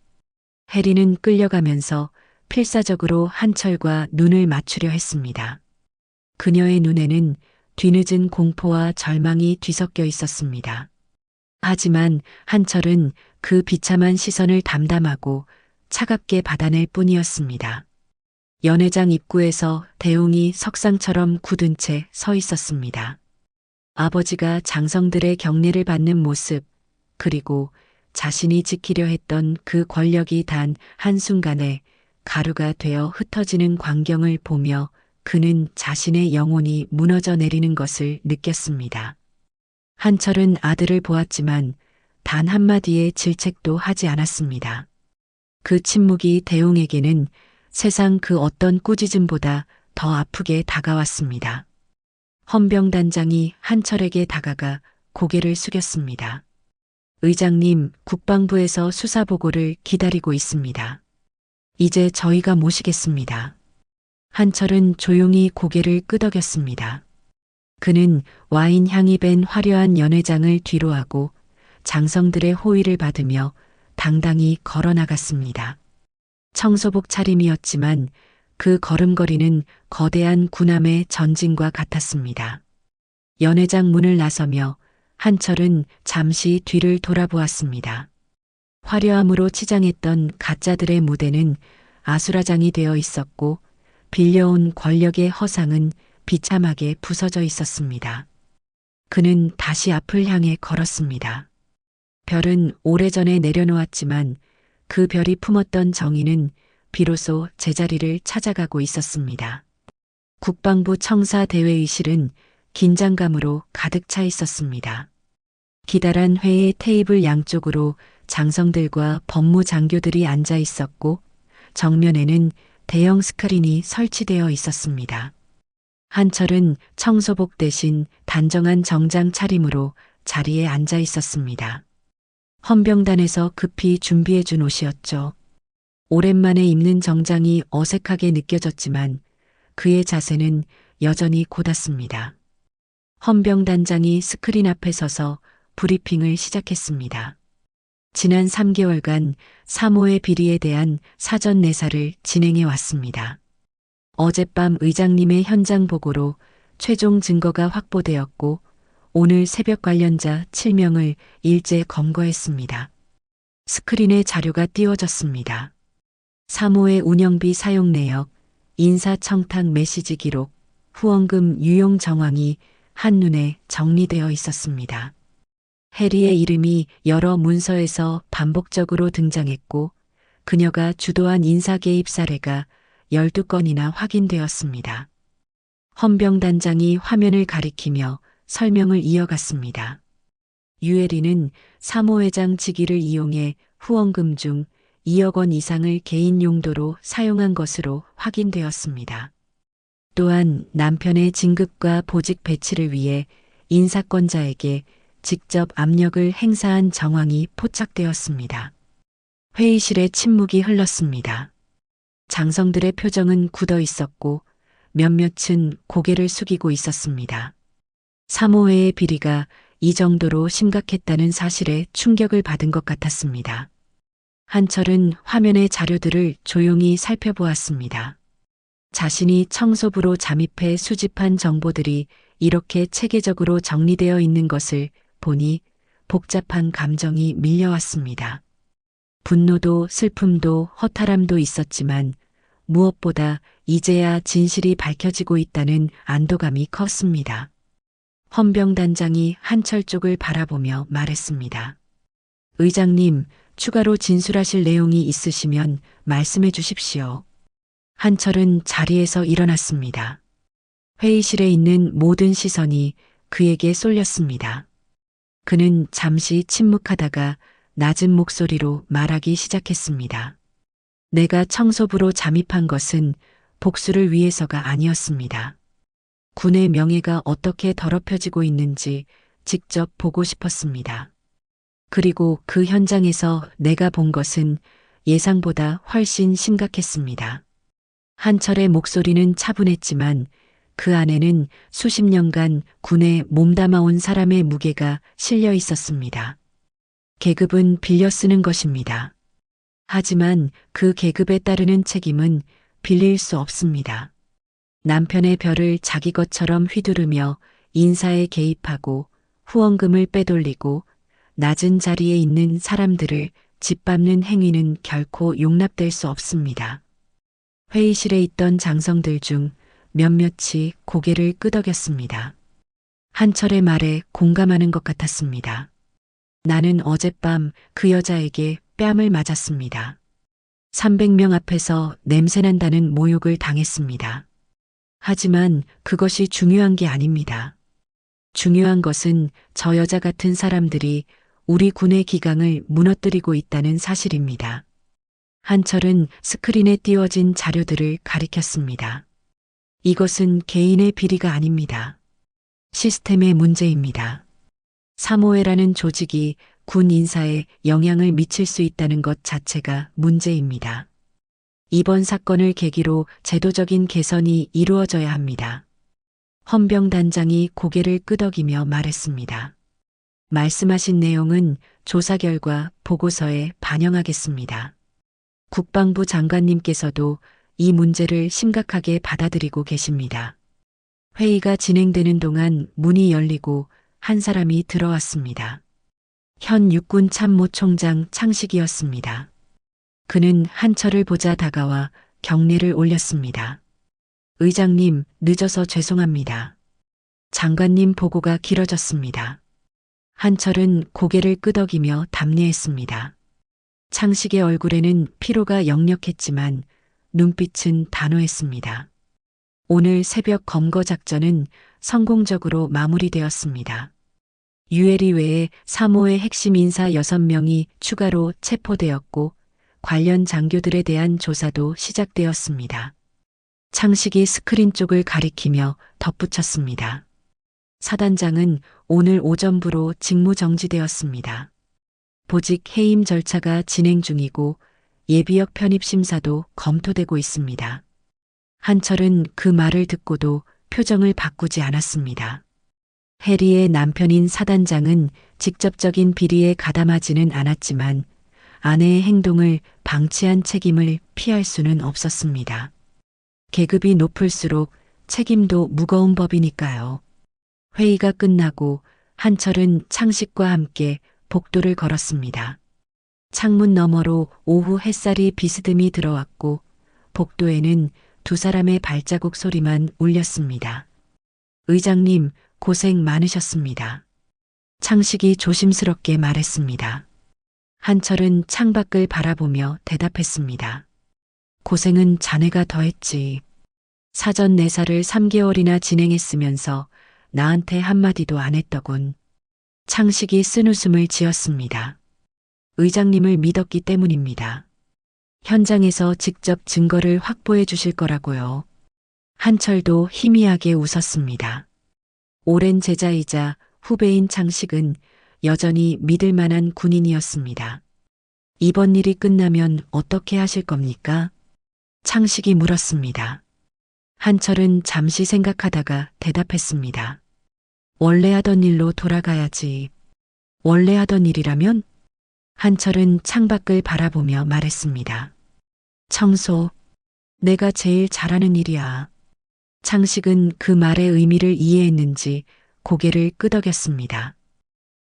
해리는 끌려가면서 필사적으로 한철과 눈을 맞추려 했습니다. 그녀의 눈에는 뒤늦은 공포와 절망이 뒤섞여 있었습니다. 하지만 한철은 그 비참한 시선을 담담하고 차갑게 받아낼 뿐이었습니다. 연회장 입구에서 대웅이 석상처럼 굳은 채 서 있었습니다. 아버지가 장성들의 경례를 받는 모습, 그리고 자신이 지키려 했던 그 권력이 단 한순간에 가루가 되어 흩어지는 광경을 보며 그는 자신의 영혼이 무너져 내리는 것을 느꼈습니다. 한철은 아들을 보았지만 단 한마디의 질책도 하지 않았습니다. 그 침묵이 대웅에게는 세상 그 어떤 꾸짖음보다 더 아프게 다가왔습니다. 헌병단장이 한철에게 다가가 고개를 숙였습니다. 의장님, 국방부에서 수사보고를 기다리고 있습니다. 이제 저희가 모시겠습니다. 한철은 조용히 고개를 끄덕였습니다. 그는 와인 향이 밴 화려한 연회장을 뒤로하고 장성들의 호의를 받으며 당당히 걸어나갔습니다. 청소복 차림이었지만 그 걸음걸이는 거대한 군함의 전진과 같았습니다. 연회장 문을 나서며 한철은 잠시 뒤를 돌아보았습니다. 화려함으로 치장했던 가짜들의 무대는 아수라장이 되어 있었고 빌려온 권력의 허상은 비참하게 부서져 있었습니다. 그는 다시 앞을 향해 걸었습니다. 별은 오래전에 내려놓았지만 그 별이 품었던 정의는 비로소 제자리를 찾아가고 있었습니다. 국방부 청사 대회의실은 긴장감으로 가득 차 있었습니다. 기다란 회의 테이블 양쪽으로 장성들과 법무장교들이 앉아 있었고 정면에는 대형 스크린이 설치되어 있었습니다. 한철은 청소복 대신 단정한 정장 차림으로 자리에 앉아 있었습니다. 헌병단에서 급히 준비해준 옷이었죠. 오랜만에 입는 정장이 어색하게 느껴졌지만 그의 자세는 여전히 곧았습니다. 헌병단장이 스크린 앞에 서서 브리핑을 시작했습니다. 지난 3개월간 3호의 비리에 대한 사전 내사를 진행해 왔습니다. 어젯밤 의장님의 현장 보고로 최종 증거가 확보되었고 오늘 새벽 관련자 7명을 일제 검거했습니다. 스크린에 자료가 띄워졌습니다. 사모의 운영비 사용 내역, 인사청탁 메시지 기록, 후원금 유용 정황이 한눈에 정리되어 있었습니다. 해리의 이름이 여러 문서에서 반복적으로 등장했고 그녀가 주도한 인사 개입 사례가 12건이나 확인되었습니다. 헌병 단장이 화면을 가리키며 설명을 이어갔습니다. 유해리는 사모회장 직위를 이용해 후원금 중 2억 원 이상을 개인 용도로 사용한 것으로 확인되었습니다. 또한 남편의 진급과 보직 배치를 위해 인사권자에게 직접 압력을 행사한 정황이 포착되었습니다. 회의실에 침묵이 흘렀습니다. 장성들의 표정은 굳어 있었고 몇몇은 고개를 숙이고 있었습니다. 사모회의 비리가 이 정도로 심각했다는 사실에 충격을 받은 것 같았습니다. 한철은 화면의 자료들을 조용히 살펴보았습니다. 자신이 청소부로 잠입해 수집한 정보들이 이렇게 체계적으로 정리되어 있는 것을 보니 복잡한 감정이 밀려왔습니다. 분노도 슬픔도 허탈함도 있었지만 무엇보다 이제야 진실이 밝혀지고 있다는 안도감이 컸습니다. 헌병 단장이 한철 쪽을 바라보며 말했습니다. 의장님, 추가로 진술하실 내용이 있으시면 말씀해 주십시오. 한철은 자리에서 일어났습니다. 회의실에 있는 모든 시선이 그에게 쏠렸습니다. 그는 잠시 침묵하다가 낮은 목소리로 말하기 시작했습니다. 내가 청소부로 잠입한 것은 복수를 위해서가 아니었습니다. 군의 명예가 어떻게 더럽혀지고 있는지 직접 보고 싶었습니다. 그리고 그 현장에서 내가 본 것은 예상보다 훨씬 심각했습니다. 한철의 목소리는 차분했지만 그 안에는 수십 년간 군에 몸담아온 사람의 무게가 실려 있었습니다. 계급은 빌려 쓰는 것입니다. 하지만 그 계급에 따르는 책임은 빌릴 수 없습니다. 남편의 별을 자기 것처럼 휘두르며 인사에 개입하고 후원금을 빼돌리고 낮은 자리에 있는 사람들을 짓밟는 행위는 결코 용납될 수 없습니다. 회의실에 있던 장성들 중 몇몇이 고개를 끄덕였습니다. 한철의 말에 공감하는 것 같았습니다. 나는 어젯밤 그 여자에게 뺨을 맞았습니다. 300명 앞에서 냄새난다는 모욕을 당했습니다. 하지만 그것이 중요한 게 아닙니다. 중요한 것은 저 여자 같은 사람들이 우리 군의 기강을 무너뜨리고 있다는 사실입니다. 한철은 스크린에 띄워진 자료들을 가리켰습니다. 이것은 개인의 비리가 아닙니다. 시스템의 문제입니다. 사모회라는 조직이 군 인사에 영향을 미칠 수 있다는 것 자체가 문제입니다. 이번 사건을 계기로 제도적인 개선이 이루어져야 합니다. 헌병 단장이 고개를 끄덕이며 말했습니다. 말씀하신 내용은 조사 결과 보고서에 반영하겠습니다. 국방부 장관님께서도 이 문제를 심각하게 받아들이고 계십니다. 회의가 진행되는 동안 문이 열리고 한 사람이 들어왔습니다. 현 육군 참모총장 창식이었습니다. 그는 한철을 보자 다가와 경례를 올렸습니다. 의장님, 늦어서 죄송합니다. 장관님 보고가 길어졌습니다. 한철은 고개를 끄덕이며 답례했습니다. 창식의 얼굴에는 피로가 역력했지만 눈빛은 단호했습니다. 오늘 새벽 검거 작전은 성공적으로 마무리되었습니다. 유해리 외에 사모의 핵심 인사 6명이 추가로 체포되었고 관련 장교들에 대한 조사도 시작되었습니다. 창식이 스크린 쪽을 가리키며 덧붙였습니다. 사단장은 오늘 오전부로 직무정지되었습니다. 보직 해임 절차가 진행 중이고 예비역 편입 심사도 검토되고 있습니다. 한철은 그 말을 듣고도 표정을 바꾸지 않았습니다. 해리의 남편인 사단장은 직접적인 비리에 가담하지는 않았지만 아내의 행동을 방치한 책임을 피할 수는 없었습니다. 계급이 높을수록 책임도 무거운 법이니까요. 회의가 끝나고 한철은 창식과 함께 복도를 걸었습니다. 창문 너머로 오후 햇살이 비스듬히 들어왔고 복도에는 두 사람의 발자국 소리만 울렸습니다. 의장님, 고생 많으셨습니다. 창식이 조심스럽게 말했습니다. 한철은 창밖을 바라보며 대답했습니다. 고생은 자네가 더했지. 사전 내사를 3개월이나 진행했으면서 나한테 한마디도 안 했더군. 창식이 쓴웃음을 지었습니다. 의장님을 믿었기 때문입니다. 현장에서 직접 증거를 확보해 주실 거라고요. 한철도 희미하게 웃었습니다. 오랜 제자이자 후배인 창식은 여전히 믿을 만한 군인이었습니다. 이번 일이 끝나면 어떻게 하실 겁니까? 창식이 물었습니다. 한철은 잠시 생각하다가 대답했습니다. 원래 하던 일로 돌아가야지. 원래 하던 일이라면? 한철은 창밖을 바라보며 말했습니다. 청소. 내가 제일 잘하는 일이야. 창식은 그 말의 의미를 이해했는지 고개를 끄덕였습니다.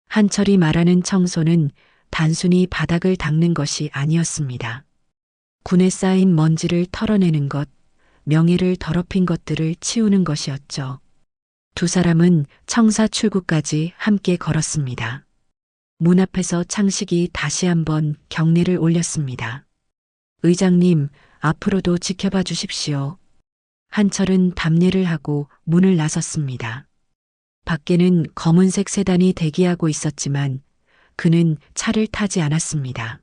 한철이 말하는 청소는 단순히 바닥을 닦는 것이 아니었습니다. 군에 쌓인 먼지를 털어내는 것, 명예를 더럽힌 것들을 치우는 것이었죠. 두 사람은 청사 출구까지 함께 걸었습니다. 문 앞에서 창식이 다시 한번 경례를 올렸습니다. 의장님, 앞으로도 지켜봐 주십시오. 한철은 답례를 하고 문을 나섰습니다. 밖에는 검은색 세단이 대기하고 있었지만 그는 차를 타지 않았습니다.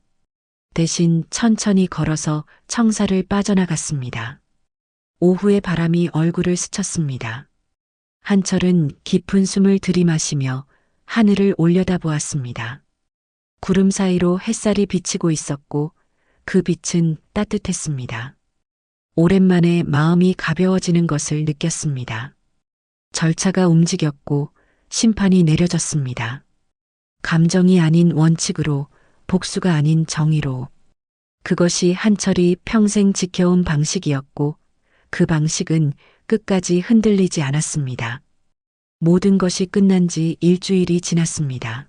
대신 천천히 걸어서 청사를 빠져나갔습니다. 오후의 바람이 얼굴을 스쳤습니다. 한철은 깊은 숨을 들이마시며 하늘을 올려다보았습니다. 구름 사이로 햇살이 비치고 있었고 그 빛은 따뜻했습니다. 오랜만에 마음이 가벼워지는 것을 느꼈습니다. 절차가 움직였고 심판이 내려졌습니다. 감정이 아닌 원칙으로, 복수가 아닌 정의로. 그것이 한철이 평생 지켜온 방식이었고 그 방식은 끝까지 흔들리지 않았습니다. 모든 것이 끝난 지 일주일이 지났습니다.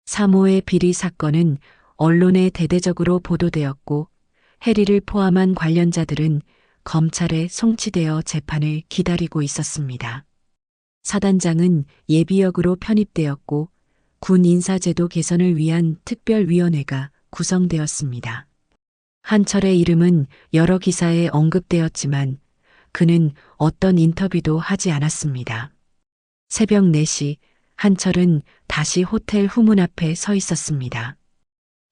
3호의 비리 사건은 언론에 대대적으로 보도되었고 해리를 포함한 관련자들은 검찰에 송치되어 재판을 기다리고 있었습니다. 사단장은 예비역으로 편입되었고 군 인사제도 개선을 위한 특별위원회가 구성되었습니다. 한철의 이름은 여러 기사에 언급되었지만 그는 어떤 인터뷰도 하지 않았습니다. 새벽 4시 한철은 다시 호텔 후문 앞에 서 있었습니다.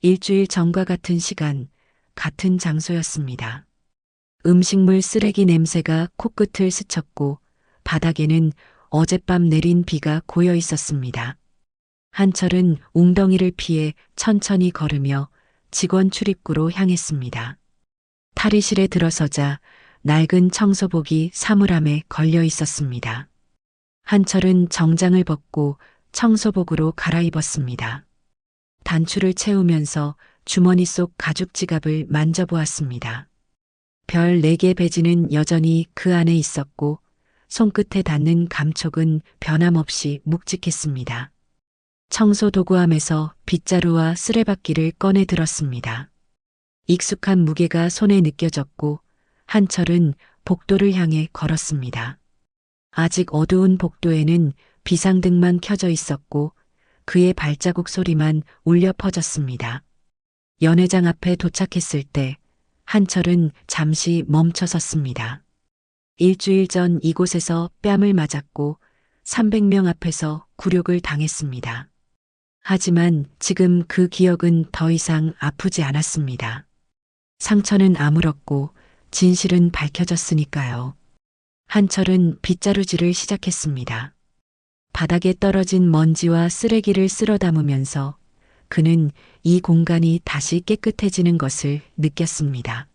일주일 전과 같은 시간, 같은 장소였습니다. 음식물 쓰레기 냄새가 코끝을 스쳤고 바닥에는 어젯밤 내린 비가 고여 있었습니다. 한철은 웅덩이를 피해 천천히 걸으며 직원 출입구로 향했습니다. 탈의실에 들어서자 낡은 청소복이 사물함에 걸려 있었습니다. 한철은 정장을 벗고 청소복으로 갈아입었습니다. 단추를 채우면서 주머니 속 가죽 지갑을 만져보았습니다. 별 4개 배지는 여전히 그 안에 있었고 손끝에 닿는 감촉은 변함없이 묵직했습니다. 청소 도구함에서 빗자루와 쓰레받기를 꺼내 들었습니다. 익숙한 무게가 손에 느껴졌고 한철은 복도를 향해 걸었습니다. 아직 어두운 복도에는 비상등만 켜져 있었고 그의 발자국 소리만 울려 퍼졌습니다. 연회장 앞에 도착했을 때 한철은 잠시 멈춰 섰습니다. 일주일 전 이곳에서 뺨을 맞았고 300명 앞에서 굴욕을 당했습니다. 하지만 지금 그 기억은 더 이상 아프지 않았습니다. 상처는 아물었고 진실은 밝혀졌으니까요. 한철은 빗자루질을 시작했습니다. 바닥에 떨어진 먼지와 쓰레기를 쓸어 담으면서 그는 이 공간이 다시 깨끗해지는 것을 느꼈습니다.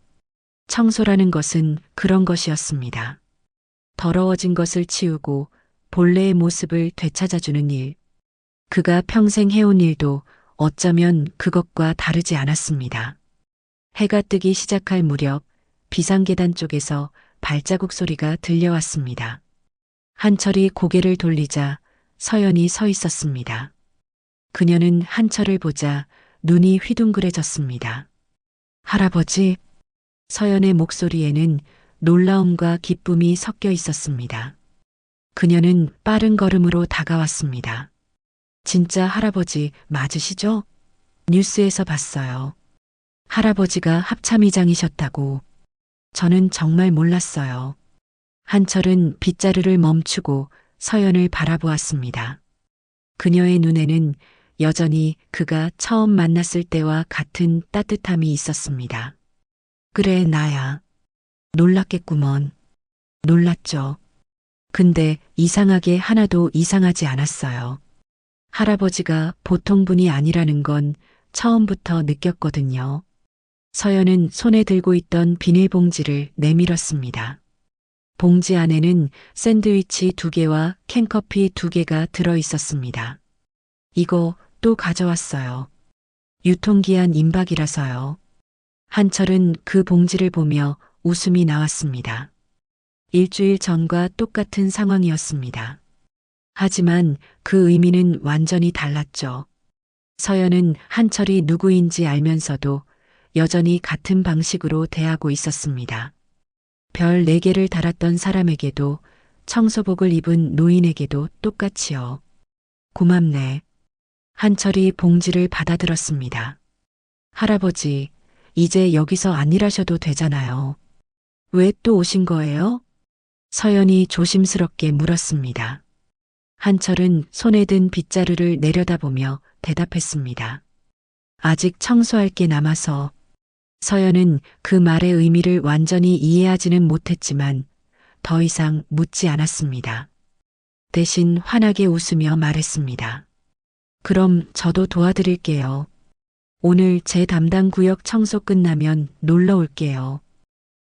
청소라는 것은 그런 것이었습니다. 더러워진 것을 치우고 본래의 모습을 되찾아주는 일. 그가 평생 해온 일도 어쩌면 그것과 다르지 않았습니다. 해가 뜨기 시작할 무렵 비상계단 쪽에서 발자국 소리가 들려왔습니다. 한철이 고개를 돌리자 서연이 서 있었습니다. 그녀는 한철을 보자 눈이 휘둥그레졌습니다. 할아버지, 서연의 목소리에는 놀라움과 기쁨이 섞여 있었습니다. 그녀는 빠른 걸음으로 다가왔습니다. 진짜 할아버지 맞으시죠? 뉴스에서 봤어요. 할아버지가 합참의장이셨다고. 저는 정말 몰랐어요. 한철은 빗자루를 멈추고 서연을 바라보았습니다. 그녀의 눈에는 여전히 그가 처음 만났을 때와 같은 따뜻함이 있었습니다. 그래, 나야. 놀랐겠구먼. 놀랐죠. 근데 이상하게 하나도 이상하지 않았어요. 할아버지가 보통 분이 아니라는 건 처음부터 느꼈거든요. 서연은 손에 들고 있던 비닐봉지를 내밀었습니다. 봉지 안에는 샌드위치 2개와 캔커피 2개가 들어 있었습니다. 이거 또 가져왔어요. 유통기한 임박이라서요. 한철은 그 봉지를 보며 웃음이 나왔습니다. 일주일 전과 똑같은 상황이었습니다. 하지만 그 의미는 완전히 달랐죠. 서연은 한철이 누구인지 알면서도 여전히 같은 방식으로 대하고 있었습니다. 별 4개를 달았던 사람에게도 청소복을 입은 노인에게도 똑같이요. 고맙네. 한철이 봉지를 받아들었습니다. 할아버지, 이제 여기서 안 일하셔도 되잖아요. 왜 또 오신 거예요? 서연이 조심스럽게 물었습니다. 한철은 손에 든 빗자루를 내려다보며 대답했습니다. 아직 청소할 게 남아서. 서연은 그 말의 의미를 완전히 이해하지는 못했지만 더 이상 묻지 않았습니다. 대신 환하게 웃으며 말했습니다. 그럼 저도 도와드릴게요. 오늘 제 담당 구역 청소 끝나면 놀러 올게요.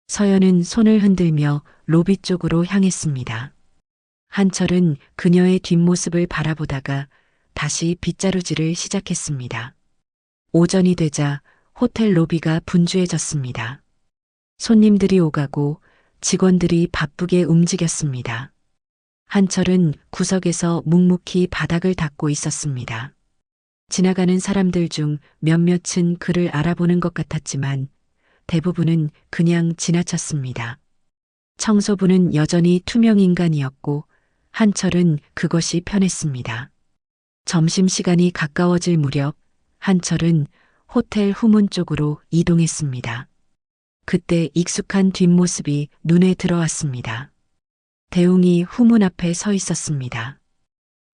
서연은 손을 흔들며 로비 쪽으로 향했습니다. 한철은 그녀의 뒷모습을 바라보다가 다시 빗자루질을 시작했습니다. 오전이 되자 호텔 로비가 분주해졌습니다. 손님들이 오가고 직원들이 바쁘게 움직였습니다. 한철은 구석에서 묵묵히 바닥을 닦고 있었습니다. 지나가는 사람들 중 몇몇은 그를 알아보는 것 같았지만 대부분은 그냥 지나쳤습니다. 청소부는 여전히 투명 인간이었고 한철은 그것이 편했습니다. 점심시간이 가까워질 무렵 한철은 호텔 후문 쪽으로 이동했습니다. 그때 익숙한 뒷모습이 눈에 들어왔습니다. 대웅이 후문 앞에 서 있었습니다.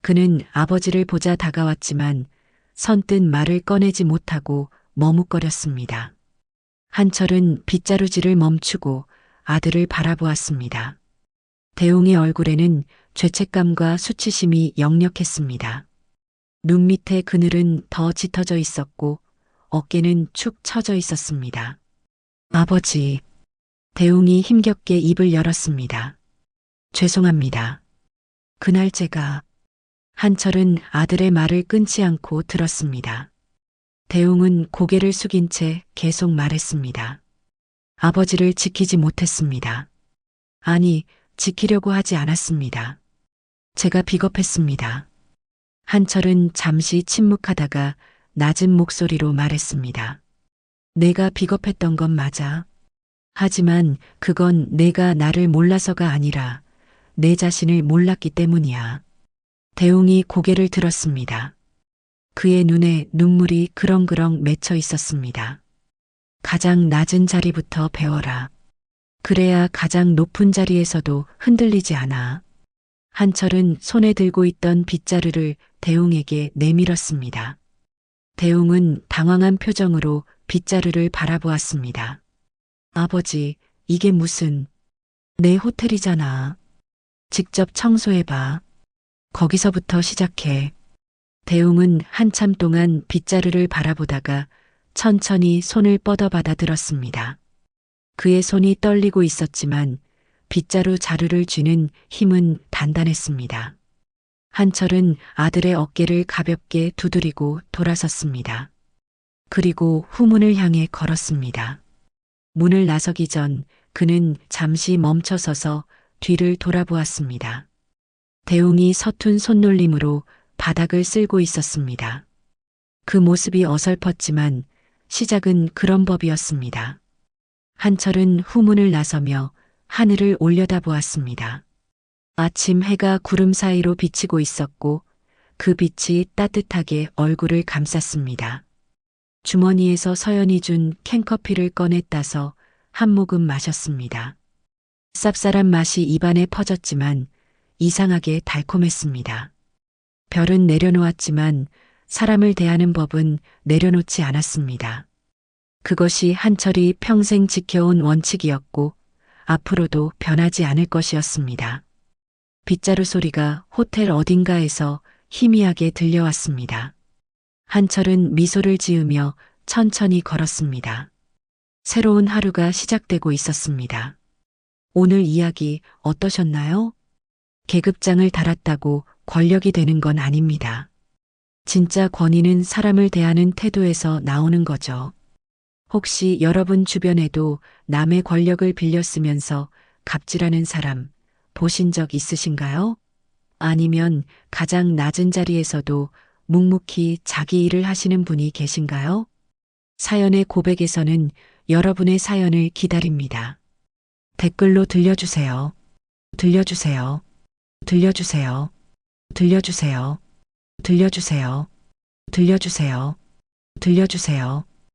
그는 아버지를 보자 다가왔지만 선뜻 말을 꺼내지 못하고 머뭇거렸습니다. 한철은 빗자루질을 멈추고 아들을 바라보았습니다. 대웅의 얼굴에는 죄책감과 수치심이 역력했습니다. 눈 밑의 그늘은 더 짙어져 있었고 어깨는 축 처져 있었습니다. 아버지, 대웅이 힘겹게 입을 열었습니다. 죄송합니다. 그날 제가. 한철은 아들의 말을 끊지 않고 들었습니다. 대웅은 고개를 숙인 채 계속 말했습니다. 아버지를 지키지 못했습니다. 아니, 지키려고 하지 않았습니다. 제가 비겁했습니다. 한철은 잠시 침묵하다가 낮은 목소리로 말했습니다. 내가 비겁했던 건 맞아. 하지만 그건 내가 나를 몰라서가 아니라 내 자신을 몰랐기 때문이야. 대웅이 고개를 들었습니다. 그의 눈에 눈물이 그렁그렁 맺혀 있었습니다. 가장 낮은 자리부터 배워라. 그래야 가장 높은 자리에서도 흔들리지 않아. 한철은 손에 들고 있던 빗자루를 대웅에게 내밀었습니다. 대웅은 당황한 표정으로 빗자루를 바라보았습니다. 아버지, 이게 무슨... 내 호텔이잖아. 직접 청소해봐. 거기서부터 시작해. 대웅은 한참 동안 빗자루를 바라보다가 천천히 손을 뻗어받아 들었습니다. 그의 손이 떨리고 있었지만 빗자루 자루를 쥐는 힘은 단단했습니다. 한철은 아들의 어깨를 가볍게 두드리고 돌아섰습니다. 그리고 후문을 향해 걸었습니다. 문을 나서기 전 그는 잠시 멈춰서서 뒤를 돌아보았습니다. 대웅이 서툰 손놀림으로 바닥을 쓸고 있었습니다. 그 모습이 어설펐지만 시작은 그런 법이었습니다. 한철은 후문을 나서며 하늘을 올려다보았습니다. 아침 해가 구름 사이로 비치고 있었고 그 빛이 따뜻하게 얼굴을 감쌌습니다. 주머니에서 서연이 준 캔커피를 꺼내 따서 한 모금 마셨습니다. 쌉쌀한 맛이 입안에 퍼졌지만 이상하게 달콤했습니다. 별은 내려놓았지만 사람을 대하는 법은 내려놓지 않았습니다. 그것이 한철이 평생 지켜온 원칙이었고 앞으로도 변하지 않을 것이었습니다. 빗자루 소리가 호텔 어딘가에서 희미하게 들려왔습니다. 한철은 미소를 지으며 천천히 걸었습니다. 새로운 하루가 시작되고 있었습니다. 오늘 이야기 어떠셨나요? 계급장을 달았다고 권력이 되는 건 아닙니다. 진짜 권위는 사람을 대하는 태도에서 나오는 거죠. 혹시 여러분 주변에도 남의 권력을 빌려 쓰면서 갑질하는 사람 보신 적 있으신가요? 아니면 가장 낮은 자리에서도 묵묵히 자기 일을 하시는 분이 계신가요? 사연의 고백에서는 여러분의 사연을 기다립니다. 댓글로 들려주세요. 들려주세요. 들려주세요. 들려주세요. 들려주세요. 들려주세요. 들려주세요.